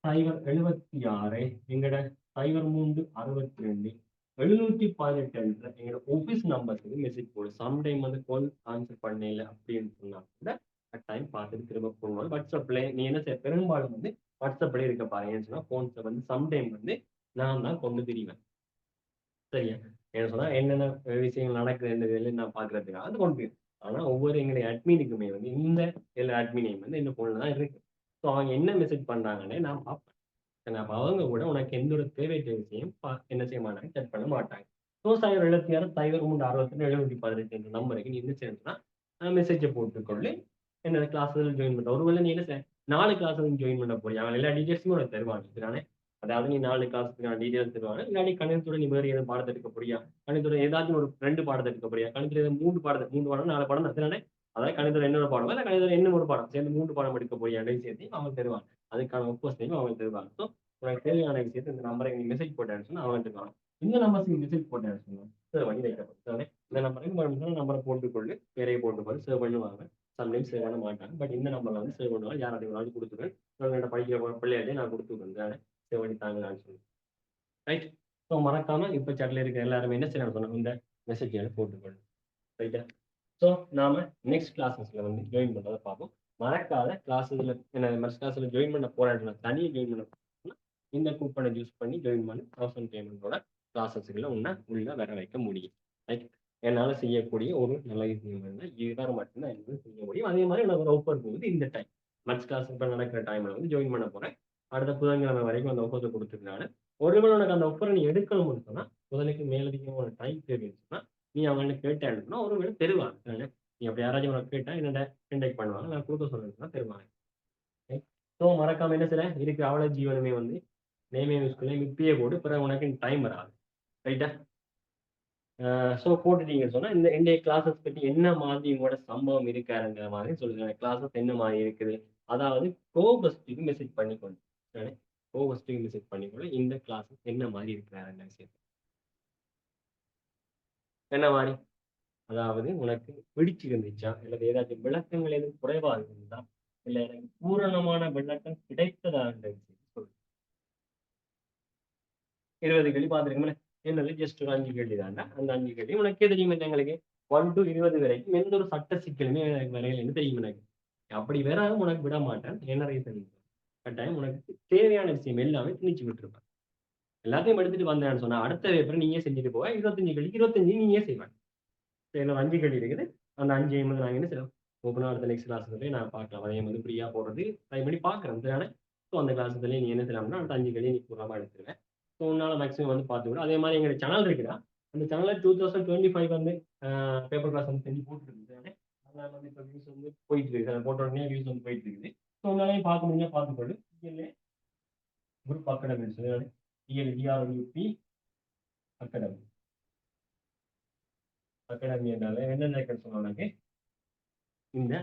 076 எங்கட 0362 718 என்ற எங்களோட ஆஃபீஸ் நம்பருக்கு மெசேஜ் போடு. சம்டைம் வந்து கால் ஆன்சர் பண்ணல அப்படின்னு சொன்னா கூட கட்டாயம் பார்த்துட்டு திரும்ப போடுவாங்க. வாட்ஸ்அப்ல நீ என்ன செய்ய, பெரும்பாலும் வந்து வாட்ஸ்அப்ல இருக்க பாருங்க. ஏன்னு சொன்னா போன்ஸை வந்து சம்டைம் வந்து நான் தான் கொண்டு திரிவேன். சரியா? என்ன சொன்னா என்னென்ன விஷயங்கள் நடக்குது இந்த வேலையை நான் பார்க்கறதுக்காக அது கொண்டு போயிடும். ஆனா ஒவ்வொரு எங்களுடைய அட்மினுக்குமே வந்து இந்த எல்லா அட்மினையும் வந்து இந்த போன்ல தான் இருக்கு. ஸோ அவங்க என்ன மெசேஜ் பண்றாங்கன்னே நான் பார்ப்பேன். அப்ப அவங்க கூட உனக்கு எந்த ஒரு தேவையற்ற விஷயம் என்ன செய்ய மாட்டாங்க, செட் பண்ண மாட்டாங்க. ஸோ 076 0362 718 என்ற நம்பருக்கு நீ என்ன செய்யணும்னா மெசேஜை போட்டுக்கொள்ளு. என்ன கிளாஸ்ல ஜாயின் பண்ற. ஒருவேளை நீ என்ன செய்ய 4 கிளாஸ் ஜாயின் பண்ண போறியா, அவன் எல்லா டீட்டெயில்ஸுமே உனக்கு தருவாங்க. இதுதானே? அதாவது நீ 4 கிளாஸுக்கான டீட்டெயில்ஸ் தருவாங்க. இல்லாட்டி கணிதத்தோட நீ வேறு ஏதாவது பாடத்தை எடுக்க போறியா, கணிதத்தோட ஏதாச்சும் ஒரு 2 பாடத்தை எடுக்க போறியா, கணிதத்துல 3 பாடத்தை 3 பாடம் 4 பாடம் தானே? அதாவது கணிதத்துல இன்னொரு பாடம் இல்லை, கணிதத்துல இன்னும் ஒரு பாடம் சேர்ந்து 3 பாடம் எடுக்க போறியா அப்படின்னு சேர்த்து அவங்க தருவாங்க. அதுக்கான ஒப்போஸ்டையும் அவங்க தருவாங்க. ஸோ உனக்கு தேவையான விஷயத்தை இந்த நம்பருக்கு நீ மெசேஜ் போட்டேன்னு சொன்னா அவங்க தருவாங்க. இந்த நம்பருக்கு மெசேஜ் போட்டேன்னு சொன்னா சேவ் பண்ணி வைக்கப்படும். இந்த நம்பருக்கு மறுபடியும் நம்பரை போட்டுக்கொள்ளு, பேரையை போட்டுக்கொள்ளு, சேவ் பண்ணுவாங்க. சம்டைம்ஸ் சேவ் பண்ண மாட்டாங்க. பட் இந்த நம்பர்ல வந்து சேவ் பண்ணுவாங்க. யாராவது ஒரு ஆள் கொடுத்துருவேன், என்னோட படிக்கிற பிள்ளையாட்டே நான் கொடுத்துருவேன். சேவ் பண்ணி தாங்கன்னு சொல்லி. ரைட்? ஸோ மறக்காம இப்ப சாட்ல இருக்க எல்லாருமே என்ன செய்யணும் சொன்னா இந்த மெசேஜ்களை போட்டுக்கொள்ளு. ரைட்டா? ஸோ நாம நெக்ஸ்ட் கிளாஸஸ்ல வந்து ஜாயின் பண்றதை பார்ப்போம். மறக்காத கிளாஸஸ்ல என்ன மற்ற கிளாஸ்ல ஜாயின் பண்ண போராட்டம் தனியாக ஜாயின் பண்ண போறேன்னா, இந்த கூப்பனை யூஸ் பண்ணி ஜாயின் பண்ணி 1000 பேமெண்டோட கிளாஸஸ்களை உள்ள வர வைக்க முடியும். ரைட்? என்னால செய்யக்கூடிய ஒரு நல்ல விஷயம் இருந்தால் இவ்வாறு மட்டும்தான் என்னால செய்ய முடியும். அதே மாதிரி எனக்கு ஒரு ஆஃபர் போகுது இந்த டைம். மற்ற கிளாஸ் இப்போ நடக்கிற டைம்ல வந்து ஜாயின் பண்ண போறேன். அடுத்த புதன்கிழமை வரைக்கும் அந்த ஆஃபர் கொடுத்துருக்காங்க. ஒருவேளை உனக்கு அந்த ஆஃபரை நீ எடுக்கணும்னு சொன்னா முதலுக்கு மேலதிகமான டைம் தேவைன்னு சொன்னா நீ அவங்கள்ட்ட கேட்டேன்னா ஒருவேளை தருவாங்க. நீ அப்படி யாராச்சும் உனக்கு கேட்டா என்னோட கண்டெக்ட் பண்ணுவாங்க, நான் கொடுக்க சொன்னா தருவாங்க. ஸோ மறக்காம என்ன செய்ய இருக்கிற அவ்வளவு ஜீவனமே வந்து நேமே யூஸ்குள்ளே இப்பயே போட்டு பிறகு உனக்கு டைம் வராது. ரைட்டா? ஸோ போட்டுட்டீங்கன்னு சொன்னா இந்த இன்றைய கிளாஸஸ் பற்றி என்ன மாதிரி உங்களோட சம்பவம் இருக்காருங்கிற மாதிரி சொல்லுங்க. கிளாஸஸ் என்ன மாதிரி இருக்குது, அதாவது கோபஸ்ட்டுக்கு மெசேஜ் பண்ணிக்கொண்டு கோபஸ்ட்டுக்கு மெசேஜ் பண்ணிக்கொண்டு இந்த கிளாஸஸ் என்ன மாதிரி இருக்கிறாருன்ற விஷயத்தை என்ன மாதிரி, அதாவது உனக்கு பிடிச்சிருந்துச்சா, இல்ல ஏதாச்சும் விளக்கங்கள் எதுவும் குறைவா இருந்தா, இல்ல எனக்கு பூரணமான விளக்கம் கிடைத்ததான்ற விஷயம் சொல்லு. 20 கேள்வி பார்த்துருக்கோம்ல, என்னது ஜஸ்ட் ஒரு 5 கேள்வி தான்டா. அந்த 5 கேள்வி உனக்கே தெரியும் எங்களுக்கு 1 to 20 வரைக்கும் எந்த ஒரு சட்ட சிக்கலுமே எனக்கு வரையிலன்னு தெரியும் எனக்கு. அப்படி வராம உனக்கு விட மாட்டேன். என்ன ரீசன்? கட்டாயம் உனக்கு தேவையான விஷயம் எல்லாமே திணிச்சு விட்டுருப்பேன். எல்லாத்தையும் எடுத்துட்டு வந்தேன்னு சொன்னா அடுத்த பேப்பர் நீயே செஞ்சுட்டு போவ. 25 கேள்வி 25 நீயே செய்வேன். இன்னும் 5 கேள்வி இருக்குது. அந்த 5 வந்து நாங்க என்ன செய்வோம், ஓப்பனா அடுத்த நெக்ஸ்ட் கிளாஸ்லயே நான் பார்க்கலாம். அதே வந்து ஃப்ரீயா போடுறது ட்ரை பண்ணி பார்க்குறேன். சரிதானே? ஸோ அந்த கிளாஸ்லயே நீ என்ன செய்யலாம்னா அடுத்த 5 கேள்வி நீ பூராமா எடுத்துருவேன். ஸோ உன்னால மேக்ஸிமம் வந்து பார்த்துக்கூட அதே மாதிரி எங்க சேனல் இருக்குடா. அந்த சேனல்ல 2025 வந்து பேப்பர் கிளாஸ் வந்து செஞ்சு போட்டுருக்கு. சரிதானே? அதனால வந்து இப்போ வியூஸ் வந்து போயிட்டு இருக்கு. அதை போட்ட உடனே வியூஸ் வந்து போயிட்டு இருக்குது. ஸோ உங்களாலையும் பார்க்க முடிஞ்சா பார்த்துக்கொள்ளு. டிஎல்ஏ குரூப் அகாடமி சரிதானே? டிஎல் டிஆர்யூபி அகாடமி அகாடமி என்றாலே என்ன சொன்னாங்க இந்த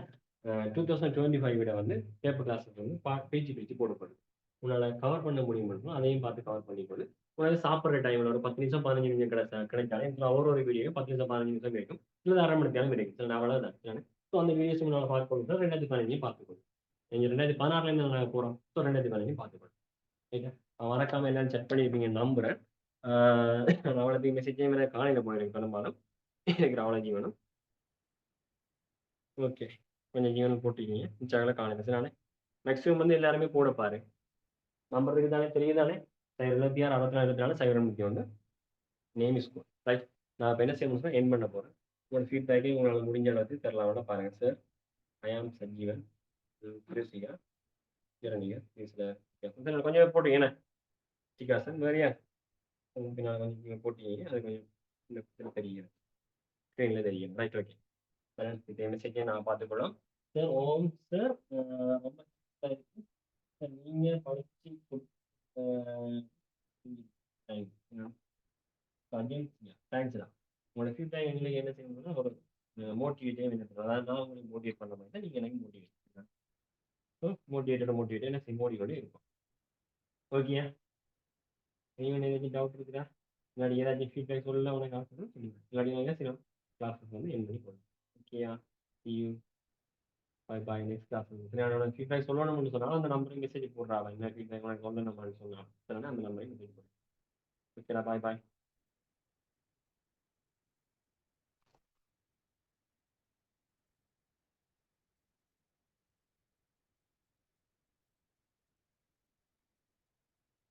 2025 விட வந்து பேப்பர் கிளாஸஸ் வந்து பிரிச்சு பிரிச்சு போடப்படுது. உன்னால கவர் பண்ண முடியும் மட்டும் அதையும் பார்த்து கவர் பண்ணிக்கொள்ளு. உன்னால சாப்பிட்ற டைம்ல ஒரு 10 நிமிஷம் 15 நிமிஷம் கிடைச்சாலே ஒரு வீடியோ 10 நிமிஷம் 15 நிமிஷம் கிடைக்கும். இல்லை 1/2 மணி நேரம் கிடைக்கும். சில அவ்வளவுதான். ஸோ அந்த வீடியோஸ் உன்னால பார்க்கணும் 2015 பார்த்துக்கொள்ளும். நீங்க 2016ல இருந்து நாங்க போறோம். ஸோ 2015 பார்த்துக்கொள்ளும். சரியா? மறக்காம என்னன்னு செக் பண்ணியிருப்பீங்க நம்புறேன். நான் அவ்வளோத்தையும் மெசேஜையும் காலையில் போயிருக்கேன் பெரும்பாலும். எனக்கு அவ்வளோ ஜீவனம். ஓகே. கொஞ்சம் ஜீவனம் போட்டிருக்கீங்க. மிச்சம் காலையில் சரி. மேக்ஸிமம் வந்து எல்லாருமே போட பாரு. நம்பர் இருக்குதானே தெரியுதானே? 76 64 24 031 நேம் இஸ் குட். ரைட். நான் இப்போ என்ன செய்யணும்னா என் பண்ண போறேன். உங்களோட ஃபீட்பேக்கை உங்களால் முடிஞ்ச அளவுக்கு தரலாம் பாருங்க சார். ஐ ஆம் சஞ்சீவன் கிருஷிகா இரணிகர் கொஞ்சம் போட்டீங்க என்ன சிக்கா சார் வேறையா அதுக்கு நான் கொஞ்சம் நீங்க போட்டீங்க அது கொஞ்சம் இந்த இதில் தெரியும் ஸ்க்ரீனில் தெரியும் ரைட் ஓகே இது மெசேஜை நான் பார்த்துக்கொள்ளும் சார் ஓம் சார் ரொம்ப நல்லா இருக்கு சார் நீங்கள் படித்து தேங்க்ஸ் தான் உங்களோட ஃபீட்பேக் எங்களுக்கு என்ன செய்யணும்னா ஒரு மோட்டிவேட்டே வேணும் அதாவது நான் உங்களுக்கு மோட்டிவேட் பண்ண மாதிரி தான் நீங்கள் எனக்கு மோட்டிவேட் ஸோ மோட்டிவேட் என்ன செய்ய மோட்டிவேட் இருக்கும் ஓகே நீங்கள் ஏதாச்சும் டவுட் இருக்குதா இல்லாட்டி ஏதாச்சும் ஃபீட்பேக் சொல்ல உனக்கு ஆசை சொல்லுங்க இல்லாட்டி நான் என்ன செய்யணும் கிளாஸஸ் வந்து என் பண்ணி போடணும் ஓகேயா you bye bye next class என்னோட ஃபீட்பேக் சொல்லணும்னு சொன்னாலும் அந்த நம்பருக்கு மெசேஜ் போடுறாங்க என்ன ஃபீட்பேக் உனக்கு சொல்ல நம்பர்னு சொன்னாலும் சரினா அந்த நம்பருக்கு மெசேஜ் போடுறேன் ஓகேடா பாய் பாய்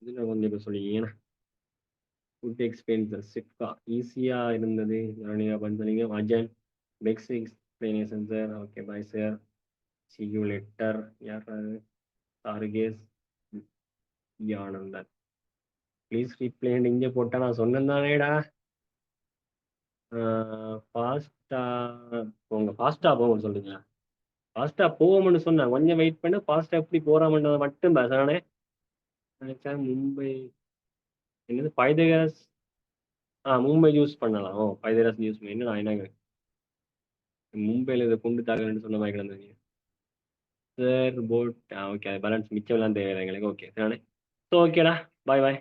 இதில் கொஞ்சம் இப்போ சொல்லிங்க ஃபுட் எக்ஸ்பீரியன்ஸ் சிப்கா ஈஸியாக இருந்தது நீங்கள் பண்ணுறீங்க Ajan pegs explanation sir okay bye sir C you letter யார் சார்கேஸ் ஆனந்தன் ப்ளீஸ் ரீப்ளேன் இங்கே போட்டால் நான் சொன்னேன் தானேடா ஃபாஸ்ட்டாக போங்க ஃபாஸ்ட்டாக போங்கன்னு சொல்றீங்களா ஃபாஸ்ட்டாக போவோம்னு சொன்னேன் கொஞ்சம் வெயிட் பண்ணு ஃபாஸ்ட்டாக எப்படி போகிறாமன்றதை மட்டும் பேசுகிறானே நினைச்சேன் மும்பை என்னது பைதகஸ் மும்பை யூஸ் பண்ணலாம் ஓ பைதகஸ் யூஸ் பண்ணி நான் என்ன மும்பையில் இதை கொண்டு தாக்கலன்னு சொன்ன மாதிரி கிடந்தது சார் போட் ஓகே பேலன்ஸ் மிச்சம்லாம் தேவையில்லை எங்களுக்கு ஓகே சரிண்ணே ஸோ ஓகேடா பாய் பாய்